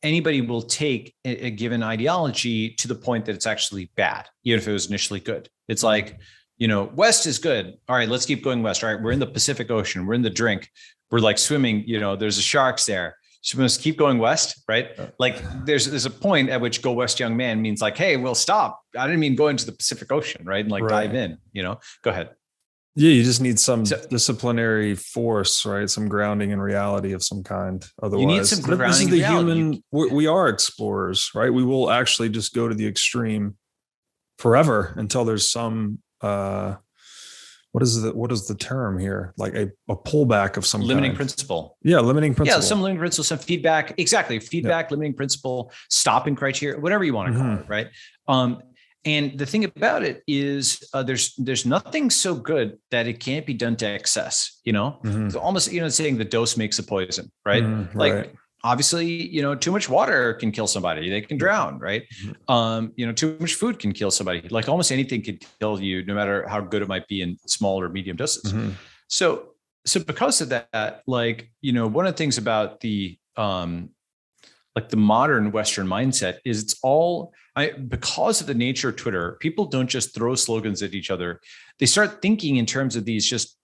anybody will take a given ideology to the point that it's actually bad, even if it was initially good. It's like, West is good. All right, let's keep going West. All right, we're in the Pacific Ocean. We're in the drink. We're like swimming, there's the sharks there. So we must keep going west, right? Like there's a point at which go west, young man means like, hey, well, stop. I didn't mean go into the Pacific Ocean, right? And like dive in, go ahead. Yeah, you just need some disciplinary force, right? Some grounding in reality of some kind. Otherwise, you need some grounding. This is the human. We are explorers, right? We will actually just go to the extreme forever until there's some. What is the term here? Like a pullback of some limiting kind. Principle. Yeah, limiting principle. Yeah, some limiting principle, some feedback. Exactly, feedback, limiting principle, stopping criteria, whatever you want to call it, right? And the thing about it is, there's nothing so good that it can't be done to excess. It's almost saying the dose makes a poison, right? Obviously, too much water can kill somebody. They can drown, right? Too much food can kill somebody. Like almost anything can kill you, no matter how good it might be in small or medium doses. So because of that, one of the things about the like the modern Western mindset is it's all because of the nature of Twitter, people don't just throw slogans at each other. They start thinking in terms of these just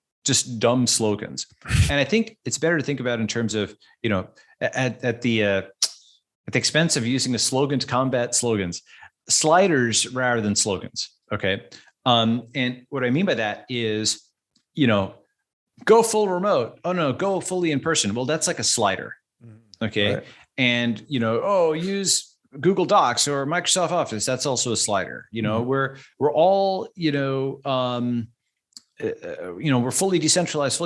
dumb slogans. And I think it's better to think about in terms of, at the expense of using a slogan to combat slogans, sliders rather than slogans. Okay. And what I mean by that is, go full remote. Oh no, go fully in person. Well, that's like a slider. Okay. Right. And, use Google Docs or Microsoft Office. That's also a slider. We're all, we're fully decentralized.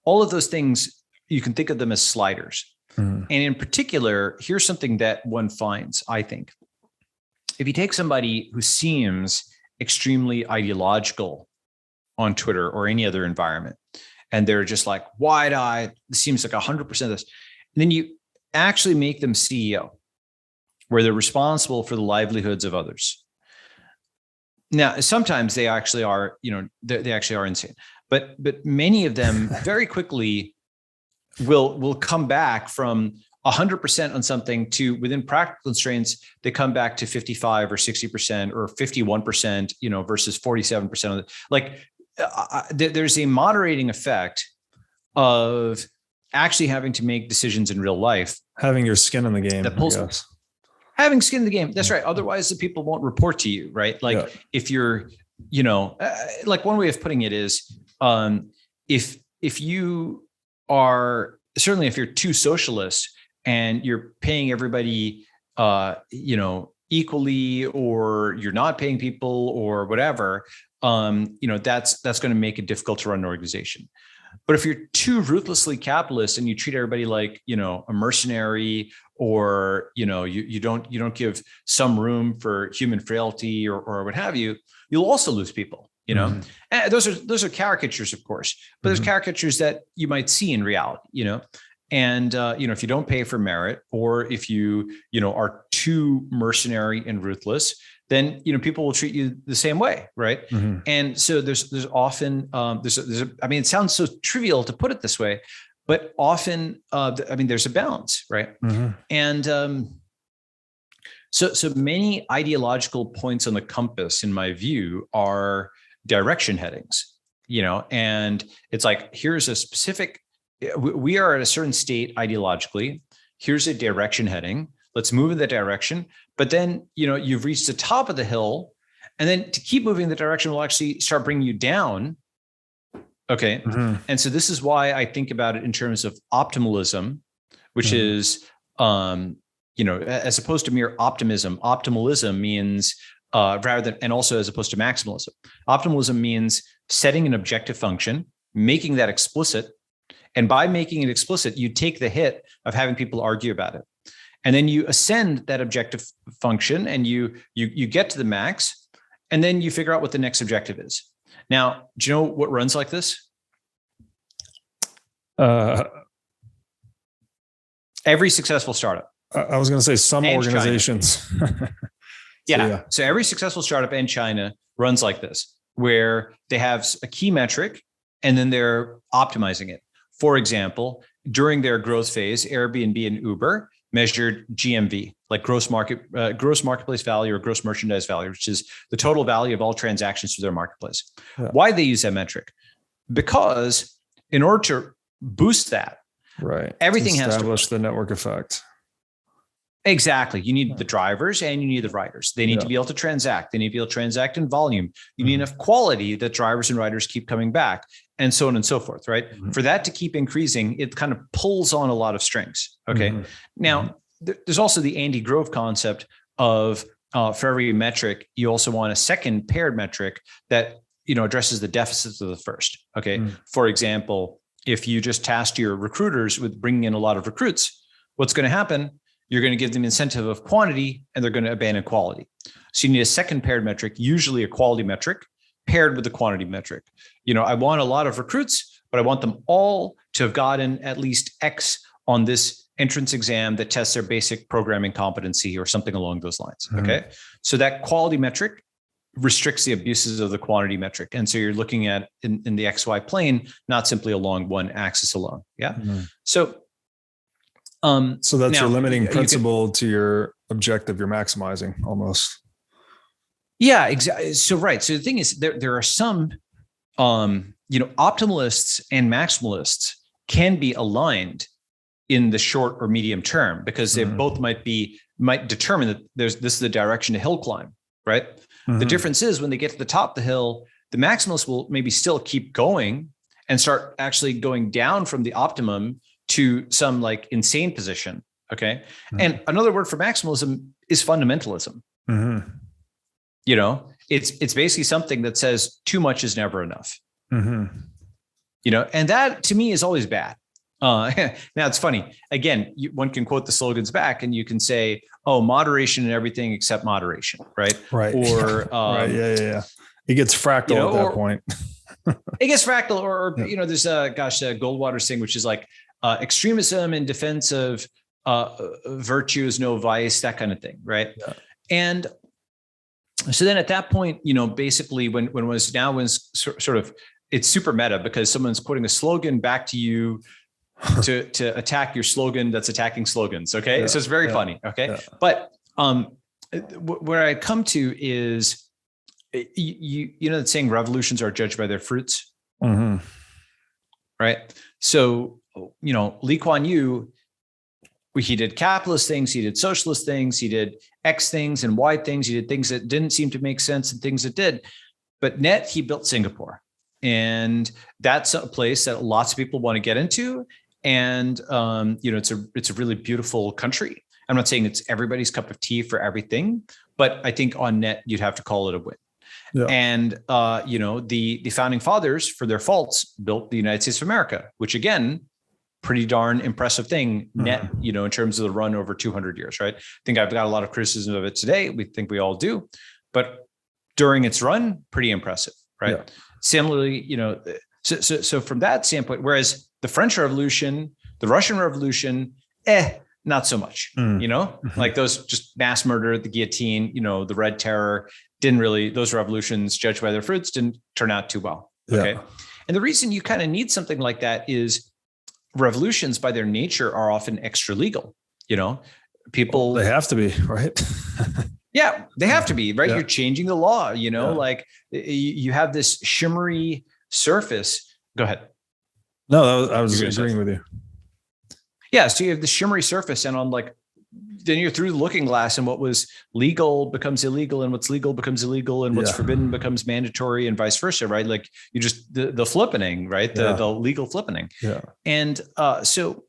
All of those things, you can think of them as sliders. And in particular, here's something that one finds, I think. If you take somebody who seems extremely ideological on Twitter or any other environment, and they're just like wide-eyed, it seems like 100% of this, and then you actually make them CEO, where they're responsible for the livelihoods of others. Now, sometimes they actually are, they actually are insane, but many of them very quickly will come back from 100% on something to, within practical constraints, they come back to 55 or 60% or 51%, versus 47% of the, there's a moderating effect of actually having to make decisions in real life. Having your skin in the game. Having skin in the game. That's right. Otherwise the people won't report to you, right? If you're, like one way of putting it is, if you are, certainly if you're too socialist and you're paying everybody, equally, or you're not paying people or whatever, that's going to make it difficult to run an organization. But if you're too ruthlessly capitalist and you treat everybody like, a mercenary, or, you don't give some room for human frailty or what have you, you'll also lose people, And those are caricatures, of course, but there's caricatures that you might see in reality, And, if you don't pay for merit, or if you, are too mercenary and ruthless, then, people will treat you the same way. Right. And so there's often, it sounds so trivial to put it this way, but often, there's a balance. Right. And, so many ideological points on the compass, in my view, are direction headings, and it's like, here's a specific, we are at a certain state ideologically. Here's a direction heading. Let's move in that direction. But then, you've reached the top of the hill, and then to keep moving in the direction will actually start bringing you down. Okay. And so this is why I think about it in terms of optimalism, which is, as opposed to mere optimism. Optimalism means, rather than, and also as opposed to maximalism. Optimalism means setting an objective function, making that explicit. And by making it explicit, you take the hit of having people argue about it. And then you ascend that objective function, and you get to the max, and then you figure out what the next objective is. Now, do you know what runs like this? Every successful startup. I was going to say some organizations. So every successful startup in China runs like this, where they have a key metric and then they're optimizing it. For example, during their growth phase, Airbnb and Uber measured GMV, like gross marketplace value, or gross merchandise value, which is the total value of all transactions through their marketplace. Yeah. Why they use that metric? Because in order to boost that, right, everything has to establish the network effect. Exactly. You need the drivers and you need the riders. They need to be able to transact. They need to be able to transact in volume. You need enough quality that drivers and riders keep coming back, and so on and so forth, right? For that to keep increasing, it kind of pulls on a lot of strings. Okay. Now, there's also the Andy Grove concept of for every metric, you also want a second paired metric that, addresses the deficits of the first. Okay. For example, if you just tasked your recruiters with bringing in a lot of recruits, what's going to happen? You're going to give them incentive of quantity, and they're going to abandon quality. So you need a second paired metric, usually a quality metric, paired with the quantity metric. I want a lot of recruits, but I want them all to have gotten at least X on this entrance exam that tests their basic programming competency or something along those lines. Okay. So that quality metric restricts the abuses of the quantity metric. And so you're looking at in the XY plane, not simply along one axis alone. Yeah. So So that's now, your limiting you can- principle to your objective you're maximizing almost. Yeah, exactly. So, right. So the thing is, there are some, optimalists and maximalists can be aligned in the short or medium term, because they both might determine that this is the direction to hill climb, right? The difference is when they get to the top of the hill, the maximalists will maybe still keep going and start actually going down from the optimum to some like insane position. Okay. And another word for maximalism is fundamentalism. It's basically something that says too much is never enough. And that to me is always bad. Now it's funny. Again, one can quote the slogans back and you can say, oh, moderation in everything except moderation. Right. Right. Or, right. Yeah. It gets fractal at that point. It gets fractal or there's Goldwater's thing, which is like extremism in defense of virtue is no vice, that kind of thing. Right. Yeah. And so then at that point, basically when sort of, it's super meta because someone's quoting a slogan back to you to attack your slogan that's attacking slogans. Okay. Yeah, so it's very funny. Okay. Yeah. But where I come to is, that saying revolutions are judged by their fruits. Right. So, Lee Kuan Yew, he did capitalist things, he did socialist things, he did X things and Y things. He did things that didn't seem to make sense and things that did. But net, he built Singapore. And that's a place that lots of people want to get into. And, it's a really beautiful country. I'm not saying it's everybody's cup of tea for everything, but I think on net, you'd have to call it a win. Yeah. And, the founding fathers, for their faults, built the United States of America, which again, pretty darn impressive thing net, in terms of the run over 200 years, right? I think I've got a lot of criticism of it today. We think we all do, but during its run, pretty impressive, right? Yeah. Similarly, so from that standpoint, whereas the French Revolution, the Russian Revolution, not so much, like those just mass murder, the guillotine, the Red Terror, those revolutions judged by their fruits didn't turn out too well. Okay. Yeah. And the reason you kind of need something like that is revolutions by their nature are often extra legal, people. They have to be, right? Yeah, they have to be, right? Yeah. You're changing the law, like you have this shimmery surface. Go ahead. No, I was agreeing with you. Yeah. So you have the shimmery surface and then you're through the looking glass and what was legal becomes illegal and what's legal becomes illegal and what's forbidden becomes mandatory and vice versa, right? Like you just, the flippening, right? The legal flippening. Yeah. And so,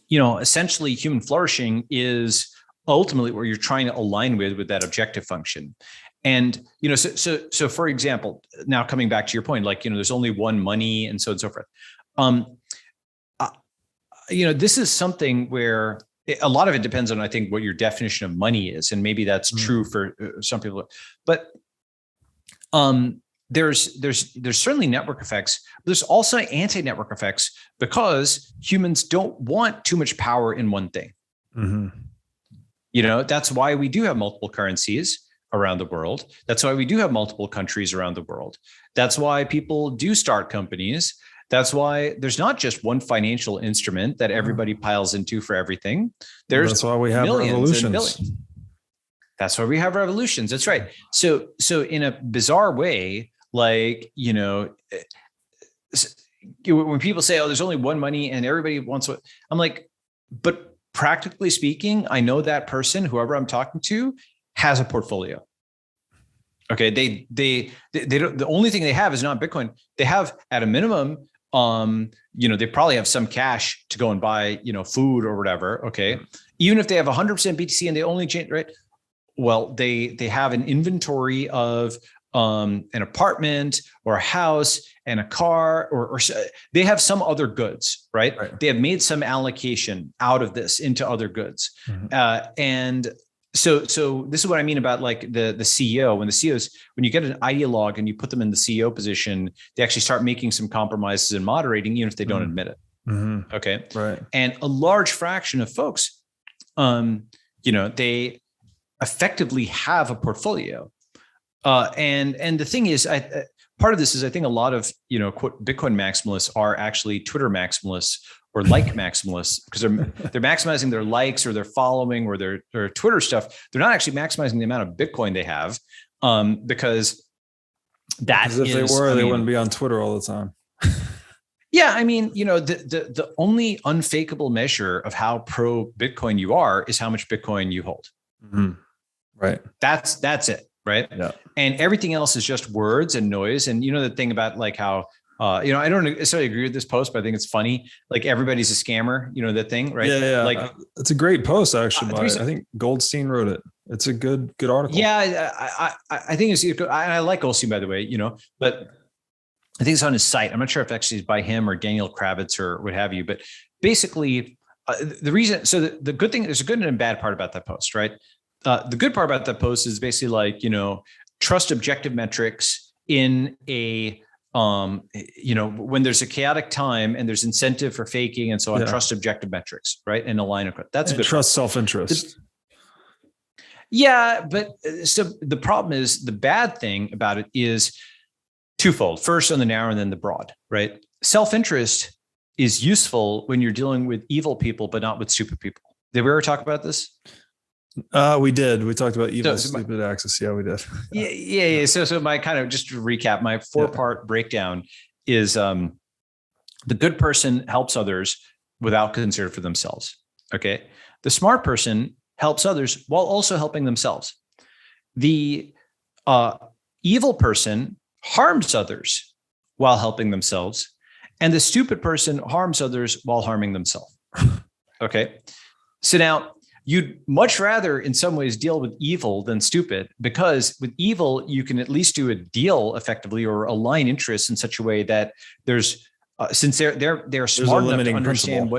essentially human flourishing is ultimately where you're trying to align with that objective function. And, so for example, now coming back to your point, there's only one money and so on and so forth. This is something where a lot of it depends on, I think, what your definition of money is. And maybe that's true for some people, but there's certainly network effects, but there's also anti-network effects because humans don't want too much power in one thing. That's why we do have multiple currencies around the world. That's why we do have multiple countries around the world. That's why people do start companies. That's why there's not just one financial instrument that everybody piles into for everything. That's why we have revolutions. That's why we have revolutions. That's right. So in a bizarre way, when people say, "Oh, there's only one money and everybody wants what," I'm like, but practically speaking, I know that person, whoever I'm talking to, has a portfolio. Okay, they don't. The only thing they have is not Bitcoin. They have, at a minimum, they probably have some cash to go and buy, food or whatever. Okay, even if they have 100% BTC and they only change, right? Well, they have an inventory of an apartment or a house and a car, or they have some other goods, right? They have made some allocation out of this into other goods. And so this is what I mean about the CEO. When you get an ideologue and you put them in the CEO position, they actually start making some compromises and moderating, even if they don't admit it. Okay. Right. And a large fraction of folks, they effectively have a portfolio. And the thing is, part of this is, I think a lot of, quote, Bitcoin maximalists are actually Twitter maximalists or like maximalists, because they're maximizing their likes or their following or their Twitter stuff. They're not actually maximizing the amount of Bitcoin they have, because if they were, they wouldn't be on Twitter all the time. Yeah, I mean, the only unfakeable measure of how pro Bitcoin you are is how much Bitcoin you hold. Mm-hmm. Right. That's it. Right. Yeah. And everything else is just words and noise. And the thing about like how, I don't necessarily agree with this post, but I think it's funny. Like everybody's a scammer, that thing, right? Yeah. Like it's a great post actually. I think Goldstein wrote it. It's a good article. Yeah. I think it's good. I like Goldstein, by the way, but I think it's on his site. I'm not sure if actually it's by him or Daniel Kravitz or what have you, but basically the reason, so the good thing, there's a good and a bad part about that post, right? The good part about that post is basically like, trust objective metrics in a, when there's a chaotic time and there's incentive for faking and so on, trust objective metrics, right? And align across. That's a good trust self-interest. Yeah. But so the problem is, the bad thing about it is twofold. First on the narrow and then the broad, right? Self-interest is useful when you're dealing with evil people, but not with stupid people. Did we ever talk about this? We did. We talked about evil, stupid axis. Yeah, we did. Yeah. So my kind of, just to recap, my 4-part breakdown is the good person helps others without consider for themselves. Okay. The smart person helps others while also helping themselves. The evil person harms others while helping themselves. And the stupid person harms others while harming themselves. Okay. So now, you'd much rather, in some ways, deal with evil than stupid, because with evil, you can at least do a deal effectively or align interests in such a way that there's, since they're smart enough to understand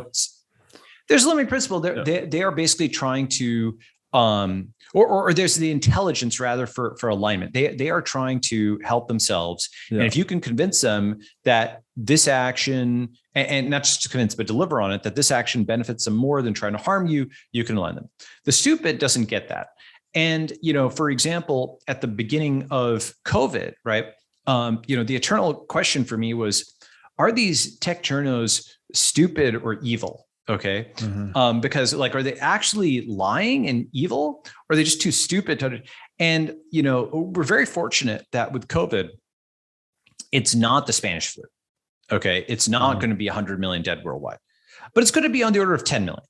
there's a limiting principle. They are basically trying to, or there's the intelligence rather for alignment. They are trying to help themselves. Yeah. And if you can convince them that this action, and not just to convince, but deliver on it, that this action benefits them more than trying to harm you, you can align them. The stupid doesn't get that. And, for example, at the beginning of COVID, right? The eternal question for me was, are these tech journos stupid or evil? Okay. Mm-hmm. Because like, are they actually lying and evil, or are they just too stupid to, and, we're very fortunate that with COVID, it's not the Spanish flu. Okay. It's not going to be 100 million dead worldwide, but it's going to be on the order of 10 million.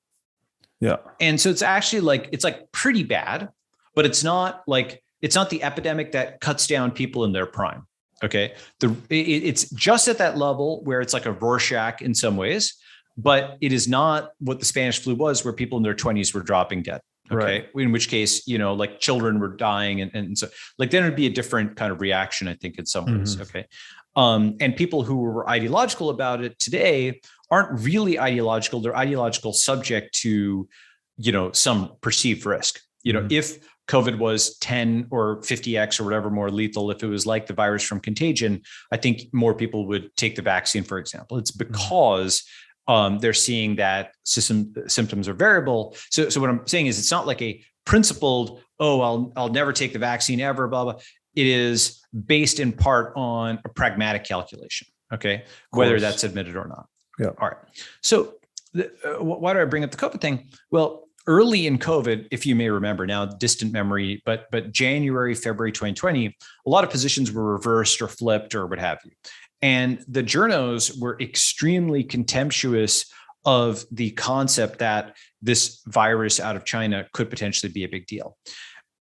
Yeah. And so it's actually like, it's like pretty bad, but it's not the epidemic that cuts down people in their prime. Okay. It's just at that level where it's like a Rorschach in some ways, but it is not what the Spanish flu was, where people in their 20s were dropping dead. Okay. Right. In which case, like children were dying. And so like, then it'd be a different kind of reaction, I think, in some ways. Mm-hmm. Okay. And people who were ideological about it today aren't really ideological. They're ideological subject to, some perceived risk. Mm-hmm. If COVID was 10 or 50x or whatever more lethal, if it was like the virus from Contagion, I think more people would take the vaccine, for example. It's because they're seeing that symptoms are variable. So what I'm saying is, it's not like a principled, I'll never take the vaccine ever, blah, blah. It is based in part on a pragmatic calculation. Okay. Whether that's admitted or not. Yeah. All right. So why do I bring up the COVID thing? Well, early in COVID, if you may remember, now distant memory, but January, February 2020, a lot of positions were reversed or flipped or what have you. And the journos were extremely contemptuous of the concept that this virus out of China could potentially be a big deal,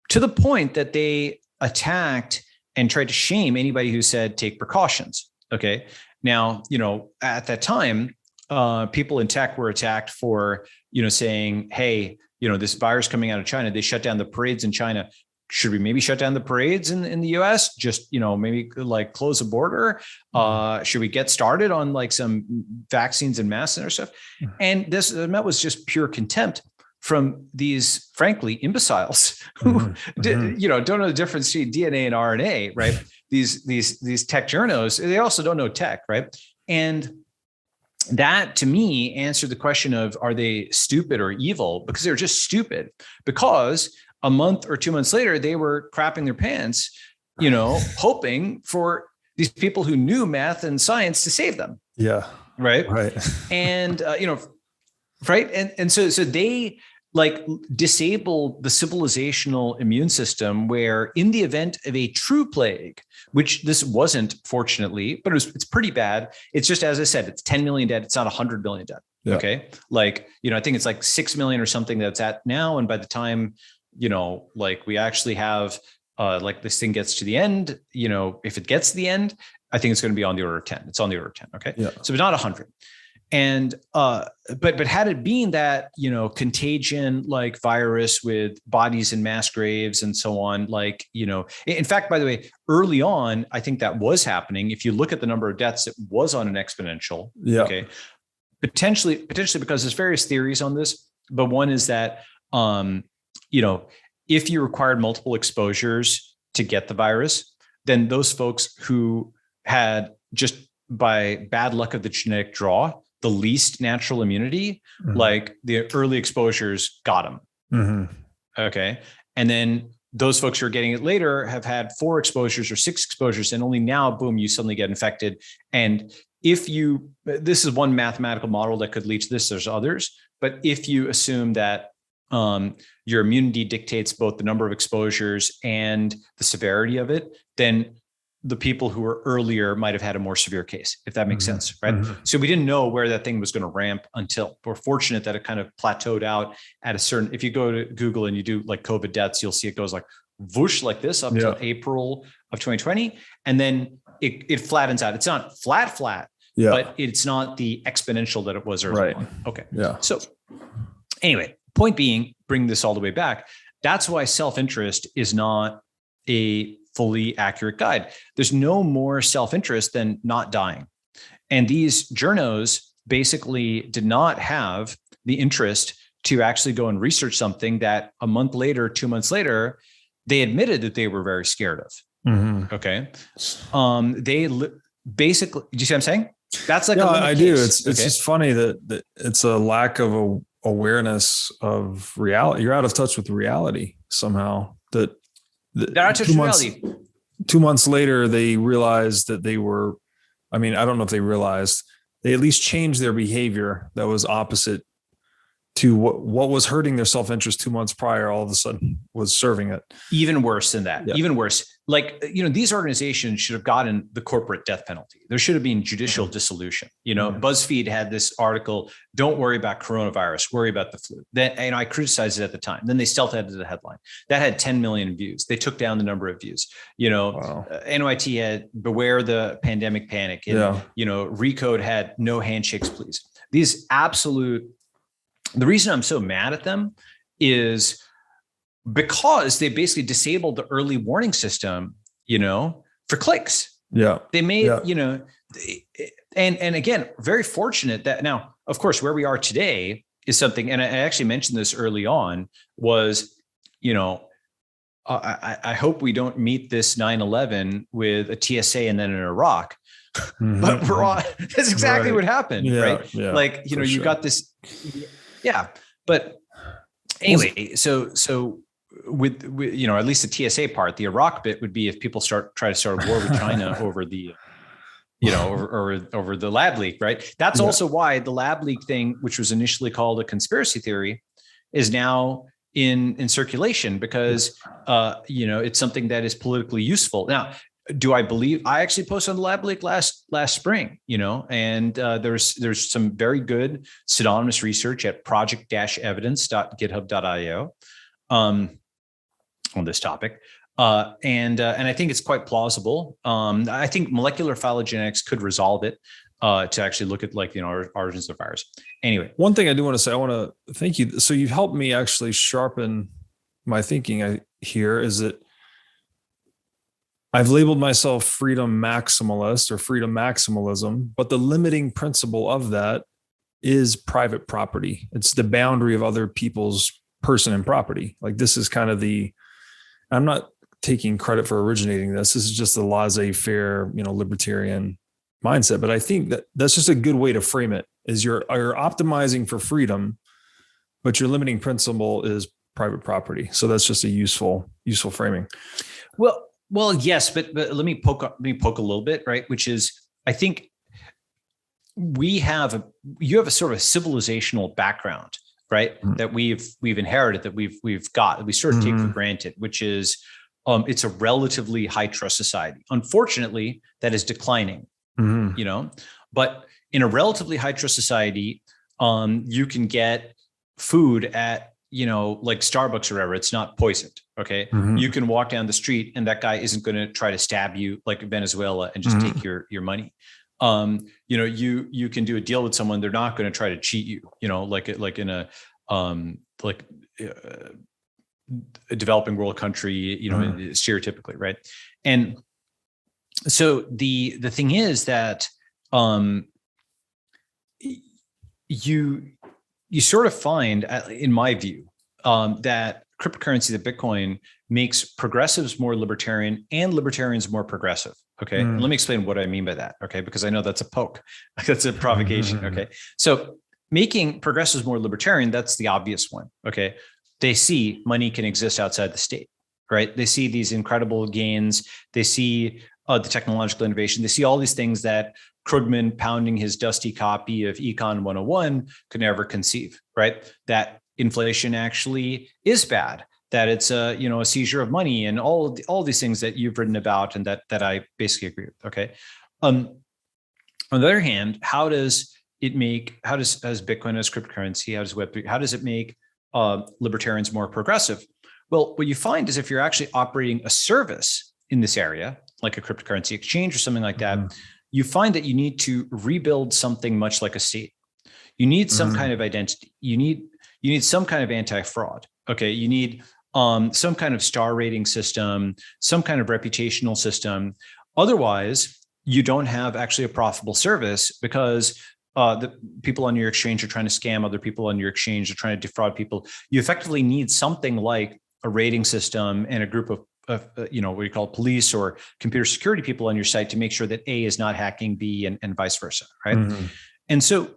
to the point that they attacked and tried to shame anybody who said, take precautions. Okay. Now, at that time, people in tech were attacked for, saying, hey, this virus coming out of China, they shut down the parades in China. Should we maybe shut down the parades in the US? Just, maybe like close the border. Should we get started on like some vaccines and masks and stuff? And that was just pure contempt from these, frankly, imbeciles who, don't know the difference between DNA and RNA, right? These tech journos, they also don't know tech, right? And that, to me, answered the question of, are they stupid or evil? Because they're just stupid, because a month or 2 months later, they were crapping their pants, hoping for these people who knew math and science to save them. Yeah. right? Right. And right, and so they like disable the civilizational immune system, where in the event of a true plague, which this wasn't, fortunately, but it's pretty bad. It's just, as I said, it's 10 million dead. It's not 100 million dead. Yeah. Okay. Like, I think it's like 6 million or something that's at now. And by the time, like we actually have, like this thing gets to the end, if it gets to the end, I think it's going to be on the order of 10. It's on the order of 10. Okay. Yeah. So it's not 100. And, but had it been that, contagion, like virus with bodies in mass graves and so on, like, in fact, by the way, early on, I think that was happening. If you look at the number of deaths, it was on an exponential. Yeah. Okay. Potentially, because there's various theories on this, but one is that, if you required multiple exposures to get the virus, then those folks who had, just by bad luck of the genetic draw, the least natural immunity, like the early exposures got them. Mm-hmm. Okay. And then those folks who are getting it later have had 4 exposures or 6 exposures, and only now, boom, you suddenly get infected. And this is one mathematical model that could lead to this. There's others, but if you assume that your immunity dictates both the number of exposures and the severity of it, then the people who were earlier might have had a more severe case, if that makes sense, right? So we didn't know where that thing was going to ramp until we're fortunate that it kind of plateaued out at a certain, if you go to Google and you do like COVID deaths, you'll see it goes like whoosh like this up to April of 2020. And then it flattens out. It's not flat, but it's not the exponential that it was earlier. Right. Okay. Yeah. So anyway, point being, bring this all the way back. That's why self-interest is not a fully accurate guide. There's no more self-interest than not dying. And these journos basically did not have the interest to actually go and research something that a month later, 2 months later, they admitted that they were very scared of. Mm-hmm. Okay. Basically, do you see what I'm saying? That's like, I do. It's just funny that it's a lack of awareness of reality. You're out of touch with reality somehow. They're out of touch with reality. 2 months later, they realized that they were, I don't know if they realized, they at least changed their behavior that was opposite to what was hurting their self-interest 2 months prior, all of a sudden was serving it. Even worse than that, even worse. Like, these organizations should have gotten the corporate death penalty. There should have been judicial dissolution. BuzzFeed had this article, "Don't worry about coronavirus, worry about the flu." Then, I criticized it at the time. Then they stealth-edited the headline. That had 10 million views. They took down the number of views. NYT had "Beware the pandemic panic." And, Recode had "No handshakes, please." These absolute, the reason I'm so mad at them is because they basically disabled the early warning system, for clicks. Yeah. They made, and again, very fortunate that now, of course, where we are today is something, and I actually mentioned this early on, was, I hope we don't meet this 9/11 with a TSA and then in Iraq. But we're on, that's exactly what happened, right? Yeah, like, you got this. Yeah. But anyway, so with at least the TSA part, the Iraq bit would be if people try to start a war with China over the, over the lab leak, right? That's also why the lab leak thing, which was initially called a conspiracy theory, is now in circulation because, it's something that is politically useful. Now, do I believe? I actually posted on the lab leak last spring, and there's some very good pseudonymous research at project-evidence.github.io on this topic, and I think it's quite plausible. I think molecular phylogenetics could resolve it to actually look at origins of virus. Anyway, one thing I do want to say, I want to thank you. So you've helped me actually sharpen my thinking here. Is that I've labeled myself freedom maximalist or freedom maximalism, but the limiting principle of that is private property. It's the boundary of other people's person and property. Like, this is kind of I'm not taking credit for originating this. This is just the laissez-faire, libertarian mindset. But I think that's just a good way to frame it, is you're optimizing for freedom, but your limiting principle is private property. So that's just a useful framing. Well, yes, but let me poke a little bit, right? Which is, I think you have a sort of civilizational background, right? That we've inherited, that we've got, that we sort of take for granted, which is it's a relatively high trust society. Unfortunately, that is declining, but in a relatively high trust society, you can get food at, like Starbucks or whatever. It's not poisoned. Okay. You can walk down the street and that guy isn't going to try to stab you like Venezuela and just take your money. You can do a deal with someone. They're not going to try to cheat you, like in a developing world country, stereotypically. Right. And so the thing is that, you sort of find, in my view, that cryptocurrency, that Bitcoin, makes progressives more libertarian and libertarians more progressive. Okay. And let me explain what I mean by that. Okay. Because I know that's a poke. That's a provocation. Okay. So making progressives more libertarian, that's the obvious one. Okay. They see money can exist outside the state, right? They see these incredible gains. They see the technological innovation. They see all these things that Krugman, pounding his dusty copy of Econ 101, could never conceive, right? That inflation actually is bad, that it's a seizure of money, and all these things that you've written about and that I basically agree with. Okay. On the other hand, how does Bitcoin as cryptocurrency, how does Web3, how does it make libertarians more progressive? Well, what you find is if you're actually operating a service in this area, like a cryptocurrency exchange or something like that, you find that you need to rebuild something much like a state. You need some kind of identity. You need some kind of anti-fraud. Okay. You need some kind of star rating system, some kind of reputational system. Otherwise, you don't have actually a profitable service, because the people on your exchange are trying to scam other people on your exchange. They're trying to defraud people. You effectively need something like a rating system and a group of what you call police or computer security people on your site to make sure that A is not hacking B and vice versa, right? And so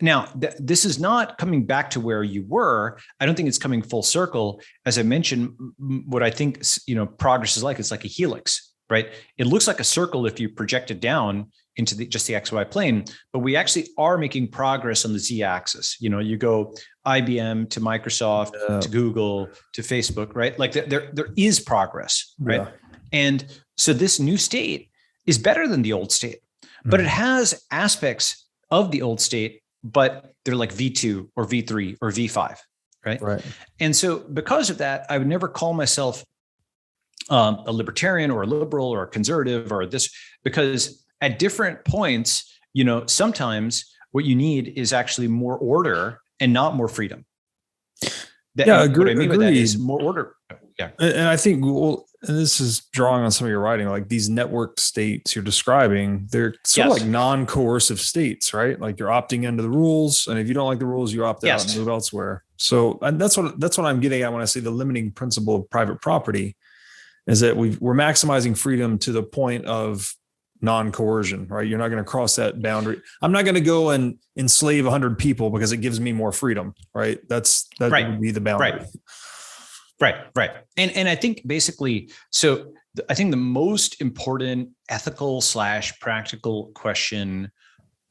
now this is not coming back to where you were. I don't think it's coming full circle. As I mentioned, what I think progress is like, it's like a helix, right? It looks like a circle if you project it down into just the XY plane, but we actually are making progress on the Z axis. You go IBM to Microsoft to Google to Facebook, right? Like there is progress, right? Yeah. And so this new state is better than the old state, but it has aspects of the old state, but they're like V2 or V3 or V5, right? Right. And so because of that, I would never call myself a libertarian or a liberal or a conservative or this, because at different points, sometimes what you need is actually more order and not more freedom. What I mean by that is more order. Yeah. And I think, and this is drawing on some of your writing, like these networked states you're describing, they're sort of like non-coercive states, right? Like you're opting into the rules, and if you don't like the rules, you opt out and move elsewhere. So, and that's what I'm getting at when I say the limiting principle of private property is that we're maximizing freedom to the point of non-coercion, right? You're not going to cross that boundary. I'm not going to go and enslave 100 people because it gives me more freedom, right? That would be the boundary. Right. And I think basically, so I think the most important ethical / practical question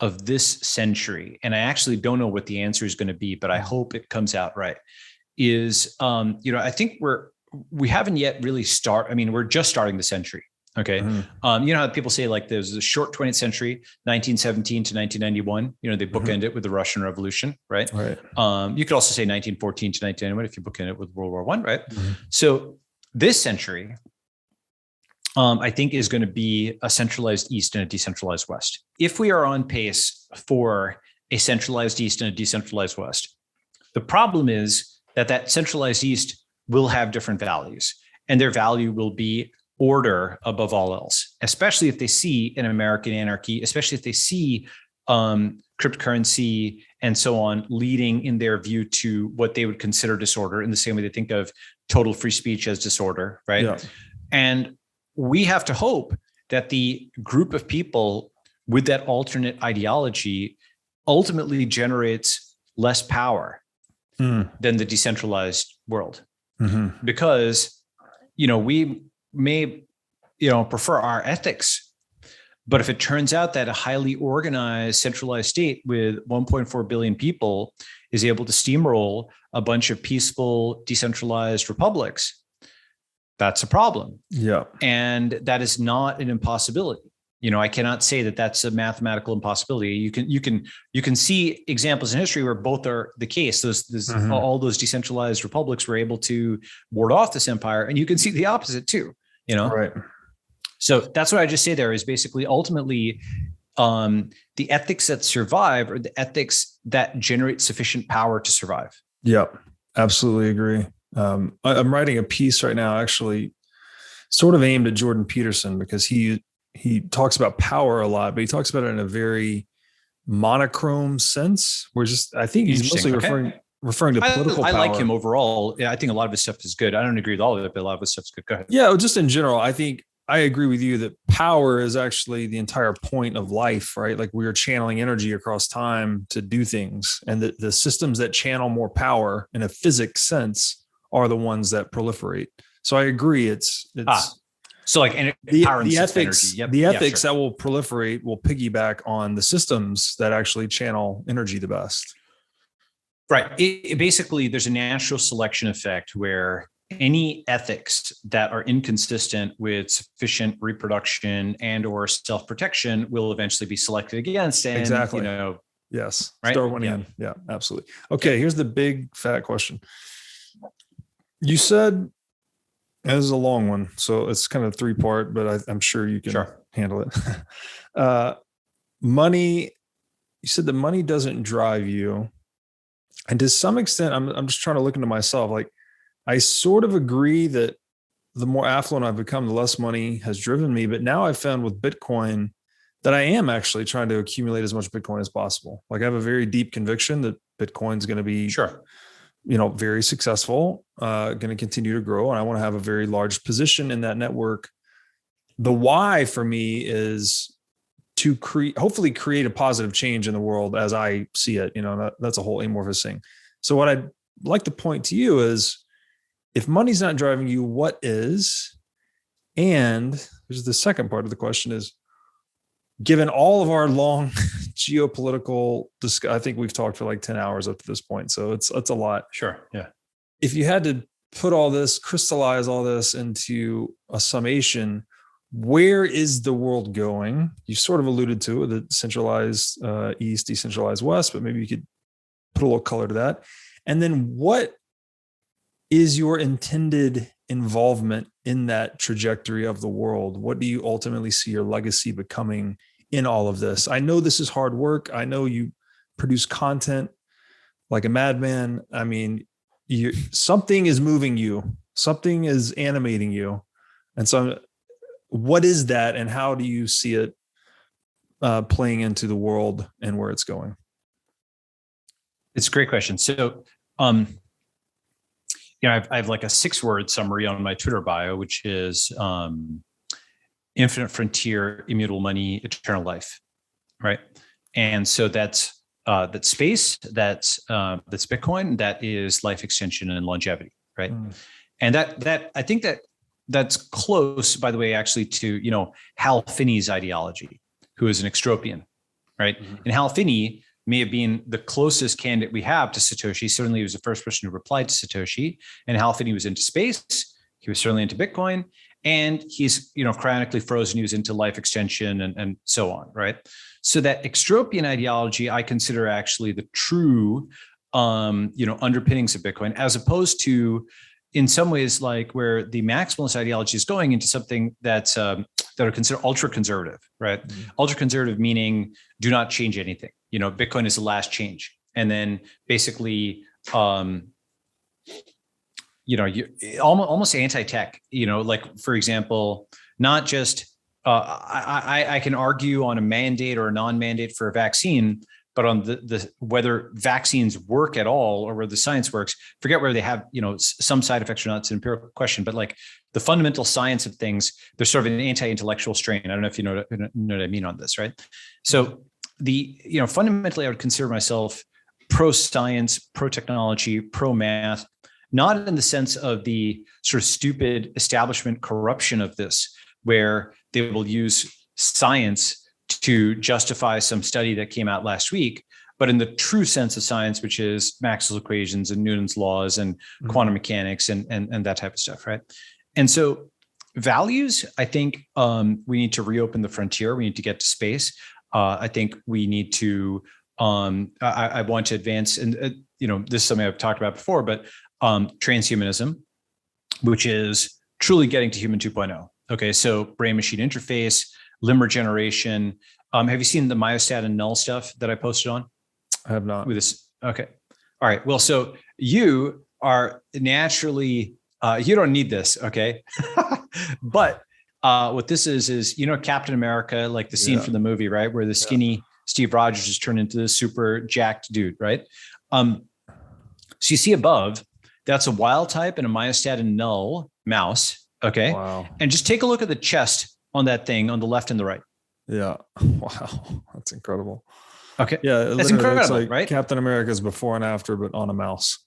of this century, and I actually don't know what the answer is going to be, but I hope it comes out right, is, I think we haven't yet really we're just starting the century. Okay. How people say like there's a short 20th century, 1917 to 1991, they bookend it with the Russian Revolution, right? Right. You could also say 1914 to 1991 if you bookend it with World War I, right? So this century, I think is going to be a centralized East and a decentralized West. If we are on pace for a centralized East and a decentralized West, the problem is that centralized East will have different values, and their value will be order above all else, especially if they see an American anarchy, especially if they see cryptocurrency and so on leading in their view to what they would consider disorder, in the same way they think of total free speech as disorder, right? Yeah. And we have to hope that the group of people with that alternate ideology ultimately generates less power than the decentralized world. Because, we may, prefer our ethics But if it turns out that a highly organized, centralized state with 1.4 billion people is able to steamroll a bunch of peaceful, decentralized republics, that's a problem. Yeah. And that is not an impossibility. I cannot say that that's a mathematical impossibility. You can see examples in history where both are the case. All those decentralized republics were able to ward off this empire, and you can see the opposite too. Right. So that's what I just say there is basically ultimately the ethics that survive are the ethics that generate sufficient power to survive. Yep. Absolutely agree. I'm writing a piece right now, actually sort of aimed at Jordan Peterson, because he talks about power a lot, but he talks about it in a very monochrome sense, where I think he's mostly referring to political power. I like him overall. Yeah, I think a lot of his stuff is good. I don't agree with all of it, but a lot of his stuff is good. Go ahead. Yeah, just in general, I think I agree with you that power is actually the entire point of life, right? Like we are channeling energy across time to do things. And the systems that channel more power in a physics sense are the ones that proliferate. So I agree. So like power and the ethics, energy. Yep. The ethics that will proliferate will piggyback on the systems that actually channel energy the best. Right. Basically, there's a natural selection effect where any ethics that are inconsistent with sufficient reproduction and or self-protection will eventually be selected against. And, exactly. Yes. Right? Start winning in. Yeah, absolutely. Okay. Here's the big fat question. You said, and this is a long one, so it's kind of 3-part, but I'm sure you can handle it. Money. You said the money doesn't drive you. And to some extent, I'm just trying to look into myself. Like, I sort of agree that the more affluent I've become, the less money has driven me. But now I've found with Bitcoin that I am actually trying to accumulate as much Bitcoin as possible. Like, I have a very deep conviction that Bitcoin's going to be, very successful, going to continue to grow. And I want to have a very large position in that network. The why for me is to hopefully create a positive change in the world as I see it. That's a whole amorphous thing. So what I'd like to point to you is, if money's not driving you, what is? And there's the second part of the question is, given all of our long geopolitical discussion, I think we've talked for like 10 hours up to this point. So it's a lot. Sure. Yeah. If you had to crystallize all this into a summation, where is the world going? You sort of alluded to it, the centralized East, decentralized West, but maybe you could put a little color to that. And then what is your intended involvement in that trajectory of the world? What do you ultimately see your legacy becoming in all of this? I know this is hard work. I know you produce content like a madman. I mean, something is moving you, something is animating you. And so what is that, and how do you see it playing into the world and where it's going? It's a great question. So, I have like a 6-word summary on my Twitter bio, which is infinite frontier, immutable money, eternal life, right? And so that's space, that's Bitcoin, that is life extension and longevity, right? And that I think that's close, by the way, actually to Hal Finney's ideology, who is an extropian, right? And Hal Finney may have been the closest candidate we have to Satoshi. Certainly, he was the first person who replied to Satoshi. And Hal Finney was into space. He was certainly into Bitcoin. And he's, cryonically frozen. He was into life extension and so on, right? So that extropian ideology, I consider actually the true, underpinnings of Bitcoin, as opposed to, in some ways, like where the maximalist ideology is going into something that are considered ultra conservative, right? Ultra conservative meaning do not change anything. Bitcoin is the last change, and then basically, you almost anti-tech. Like for example, not just I can argue on a mandate or a non-mandate for a vaccine, but on the whether vaccines work at all or whether the science works. Forget whether they have some side effects or not. It's an empirical question, but like the fundamental science of things, there's sort of an anti-intellectual strain. I don't know if you know what I mean on this, right? So fundamentally, I would consider myself pro-science, pro-technology, pro-math, not in the sense of the sort of stupid establishment corruption of this, where they will use science to justify some study that came out last week, but in the true sense of science, which is Maxwell's equations and Newton's laws and quantum mechanics and that type of stuff, right? And so values, I think we need to reopen the frontier. We need to get to space. I think we need to, I want to advance, and this is something I've talked about before, but transhumanism, which is truly getting to human 2.0. Okay, so brain-machine interface, limb regeneration. Have you seen the myostat and null stuff that I posted on? I have not. With this, okay. All right. Well, so you are naturally, you don't need this, okay? But what this is Captain America, like the scene from the movie, right, where the skinny Steve Rogers is turned into this super jacked dude, right? So you see above, that's a wild type and a myostatin null mouse, okay? Wow. And just take a look at the chest on that thing on the left and the right. Yeah. Wow. That's incredible. Okay. Yeah. That's incredible, it's like right? Captain America's before and after, but on a mouse.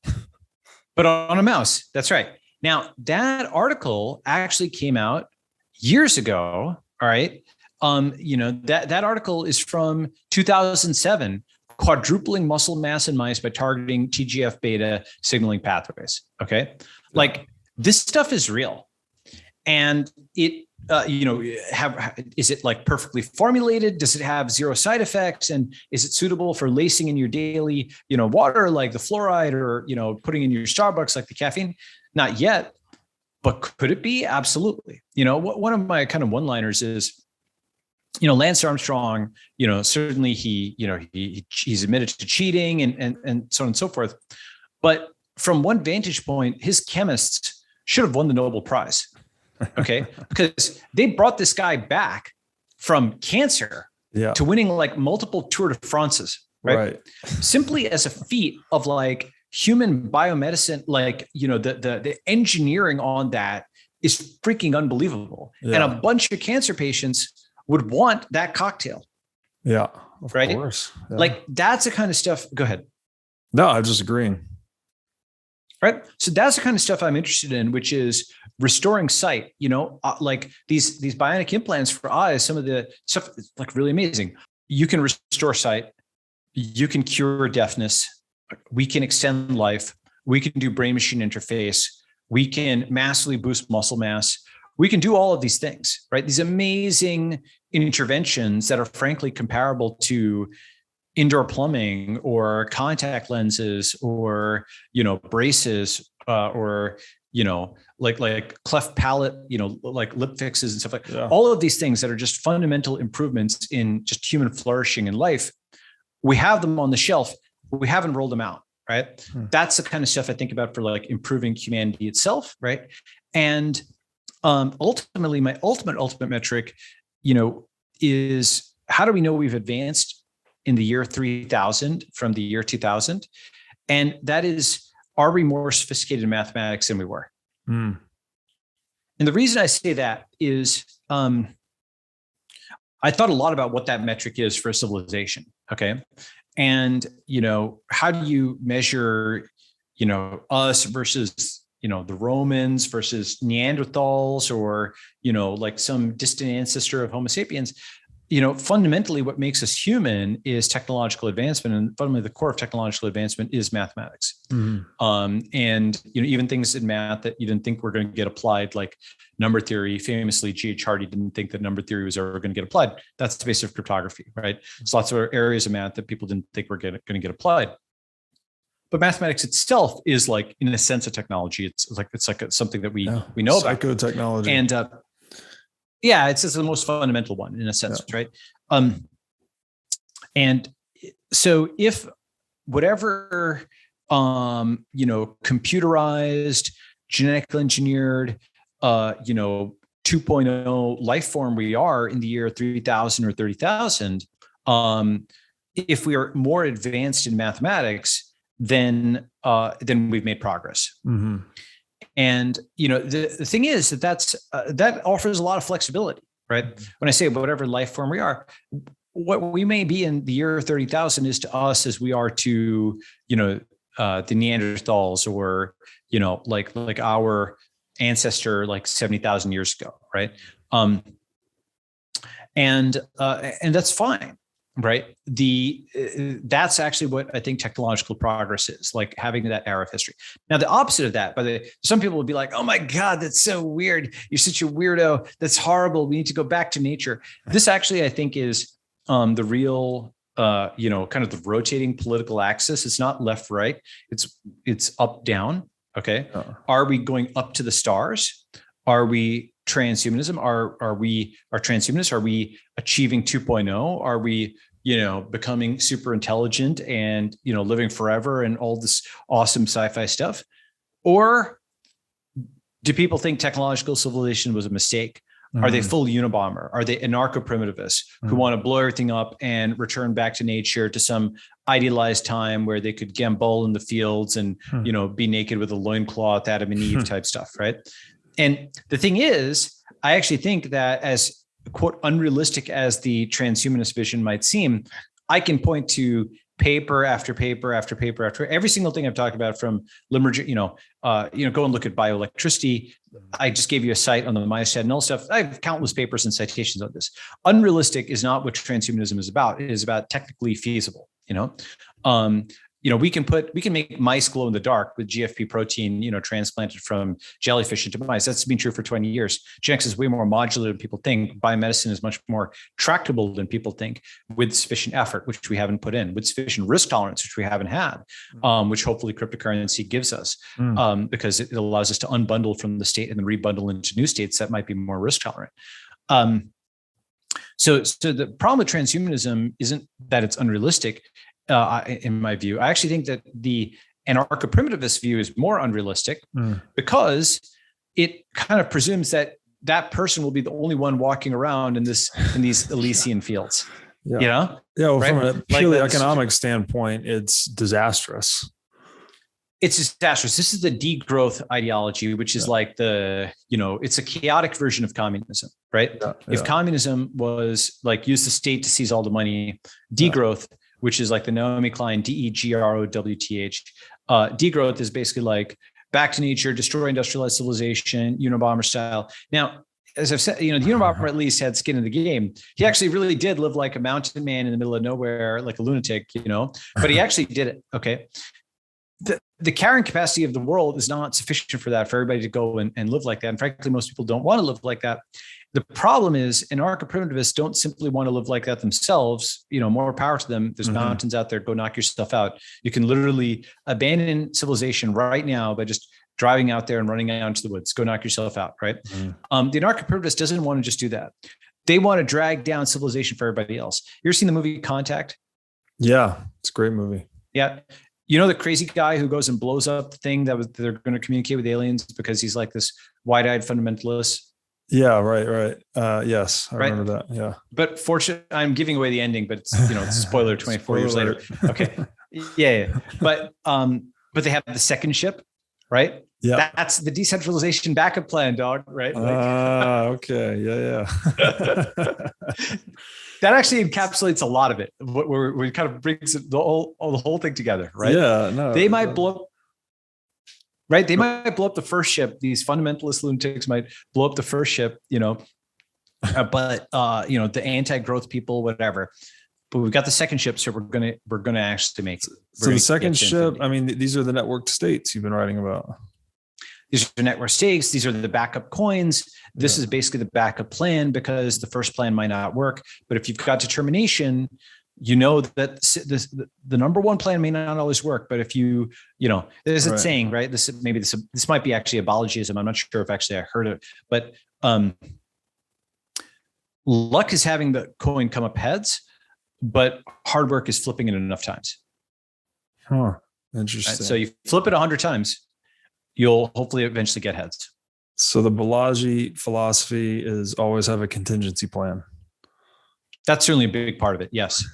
But on a mouse. That's right. Now, that article actually came out years ago. All right. That article is from 2007, quadrupling muscle mass in mice by targeting TGF beta signaling pathways. Okay. Like this stuff is real. And it, is it like perfectly formulated? Does it have zero side effects? And is it suitable for lacing in your daily, water, like the fluoride, or, putting in your Starbucks, like the caffeine? Not yet, but could it be? Absolutely. One of my kind of one-liners is, Lance Armstrong, certainly he's admitted to cheating and so on and so forth. But from one vantage point, his chemists should have won the Nobel Prize. Okay. Because they brought this guy back from cancer to winning like multiple Tour de France's, right? Simply as a feat of like human biomedicine, like, the engineering on that is freaking unbelievable. And a bunch of cancer patients would want that cocktail. Yeah. Of right. course. Yeah. Like that's the kind of stuff. Go ahead. No, I'm just agreeing. Right. So that's the kind of stuff I'm interested in, which is restoring sight, like these bionic implants for eyes, some of the stuff is like really amazing. You can restore sight. You can cure deafness. We can extend life. We can do brain machine interface. We can massively boost muscle mass. We can do all of these things, right? These amazing interventions that are frankly comparable to indoor plumbing or contact lenses or, braces or, like cleft palate, like lip fixes and stuff like all of these things that are just fundamental improvements in just human flourishing in life. We have them on the shelf, but we haven't rolled them out, right? That's the kind of stuff I think about for like improving humanity itself, right? And ultimately, my ultimate metric, is how do we know we've advanced in the year 3000 from the year 2000? And that is, are we more sophisticated in mathematics than we were? And the reason I say that is I thought a lot about what that metric is for a civilization. Okay. And, how do you measure, us versus, the Romans versus Neanderthals or, like some distant ancestor of Homo sapiens? Fundamentally what makes us human is technological advancement, and fundamentally the core of technological advancement is mathematics. And, even things in math that you didn't think were going to get applied, like number theory. Famously, G.H. Hardy didn't think that number theory was ever going to get applied. That's the base of cryptography, right? There's lots of areas of math that people didn't think were going to get applied. But mathematics itself is like, in a sense, a technology. It's like something that we know about. Psychotechnology. And it's the most fundamental one in a sense, right? And so if whatever, computerized, genetically engineered, 2.0 life form we are in the year 3000 or 30,000, if we are more advanced in mathematics, then we've made progress. And, the thing is that offers a lot of flexibility, right? When I say whatever life form we are, what we may be in the year 30,000 is to us as we are to, the Neanderthals or, like our ancestor, like 70,000 years ago. Right. and that's fine. Right. That's actually what I think technological progress is, like having that era of history. Now, the opposite of that, by the way, some people would be like, oh my God, that's so weird. You're such a weirdo. That's horrible. We need to go back to nature. This actually, I think, is the real, kind of the rotating political axis. It's not left, right. It's up, down. Okay. Are we going up to the stars? Are we transhumanism? Are we transhumanists? Are we achieving 2.0? Are we, becoming super intelligent and, living forever and all this awesome sci-fi stuff? Or do people think technological civilization was a mistake? Mm-hmm. Are they full Unabomber? Are they anarcho-primitivists who want to blow everything up and return back to nature, to some idealized time where they could gambol in the fields and, be naked with a loincloth, Adam and Eve type stuff, right? And the thing is, I actually think that, as quote unrealistic as the transhumanist vision might seem, I can point to paper after paper after paper after every single thing I've talked about, from Limerick, go and look at bioelectricity. I just gave you a cite on the myostat null stuff. I have countless papers and citations on this. Unrealistic is not what transhumanism is about. It is about technically feasible. We can make mice glow in the dark with GFP protein, transplanted from jellyfish into mice. That's been true for 20 years. Genetics is way more modular than people think. Biomedicine is much more tractable than people think, with sufficient effort, which we haven't put in, with sufficient risk tolerance, which we haven't had, which hopefully cryptocurrency gives us, because it allows us to unbundle from the state and then rebundle into new states that might be more risk tolerant. So the problem with transhumanism isn't that it's unrealistic. In my view, I actually think that the anarcho-primitivist view is more unrealistic, because it kind of presumes that person will be the only one walking around in these Elysian fields. Yeah. Well, right? From a purely economic standpoint, it's disastrous. It's disastrous. This is the degrowth ideology, which is like it's a chaotic version of communism, right? If communism was like, use the state to seize all the money, degrowth, which is like the Naomi Klein, DEGROWTH. Degrowth is basically like back to nature, destroy industrialized civilization, Unabomber style. Now, as I've said, the Unabomber at least had skin in the game. He actually really did live like a mountain man in the middle of nowhere, like a lunatic, but he actually did it. Okay. The carrying capacity of the world is not sufficient for everybody to go and live like that. And frankly, most people don't want to live like that. The problem is, anarcho-primitivists don't simply want to live like that themselves. More power to them. There's mountains out there. Go knock yourself out. You can literally abandon civilization right now by just driving out there and running out into the woods. Go knock yourself out, right? The anarcho-primitivist doesn't want to just do that. They want to drag down civilization for everybody else. You ever seen the movie Contact? Yeah, it's a great movie. Yeah. The crazy guy who goes and blows up the thing they're going to communicate with aliens because he's like this wide-eyed fundamentalist. Yeah, right. Yes, I remember that. Yeah. But fortunately, I'm giving away the ending, but it's a spoiler 24 years later. Okay. Yeah. But they have the second ship, right? Yeah. That's the decentralization backup plan, dog, right? Okay. Yeah. That actually encapsulates a lot of it. Where it kind of brings the whole thing together, right? Yeah. No. They might blow up. Right. They might blow up the first ship. These fundamentalist lunatics might blow up the first ship, but the anti-growth people, whatever. But we've got the second ship, so we're gonna actually make it. So the second ship, these are the networked states you've been writing about. These are network states. These are the backup coins. This is basically the backup plan, because the first plan might not work. But if you've got determination, that the number one plan may not always work, but if there's a saying, right? This might be actually a Balajiism. I'm not sure if actually I heard it, but luck is having the coin come up heads, but hard work is flipping it enough times. Interesting. Right? So you flip it 100 times, you'll hopefully eventually get heads. So the Balaji philosophy is always have a contingency plan. That's certainly a big part of it. Yes.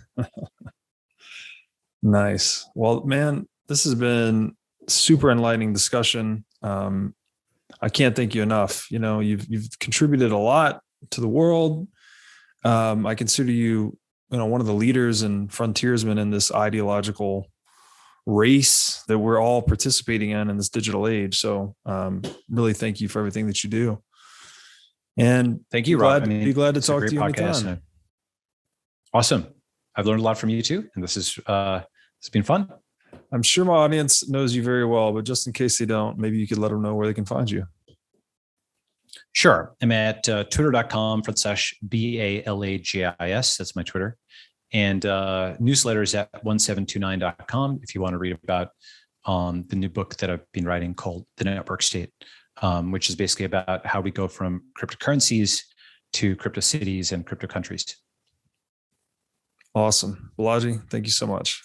Nice. Well, man, this has been super enlightening discussion. I can't thank you enough. You've contributed a lot to the world. I consider you, one of the leaders and frontiersmen in this ideological race that we're all participating in this digital age. So, really thank you for everything that you do. And thank you, Rob. Be glad to talk to you anytime. Awesome. I've learned a lot from you too. And this is, it's been fun. I'm sure my audience knows you very well, but just in case they don't, maybe you could let them know where they can find you. Sure. I'm at twitter.com/BALAGIS. That's my Twitter. And newsletters at 1729.com if you want to read about the new book that I've been writing called The Network State, which is basically about how we go from cryptocurrencies to crypto cities and crypto countries. Awesome. Balaji, thank you so much.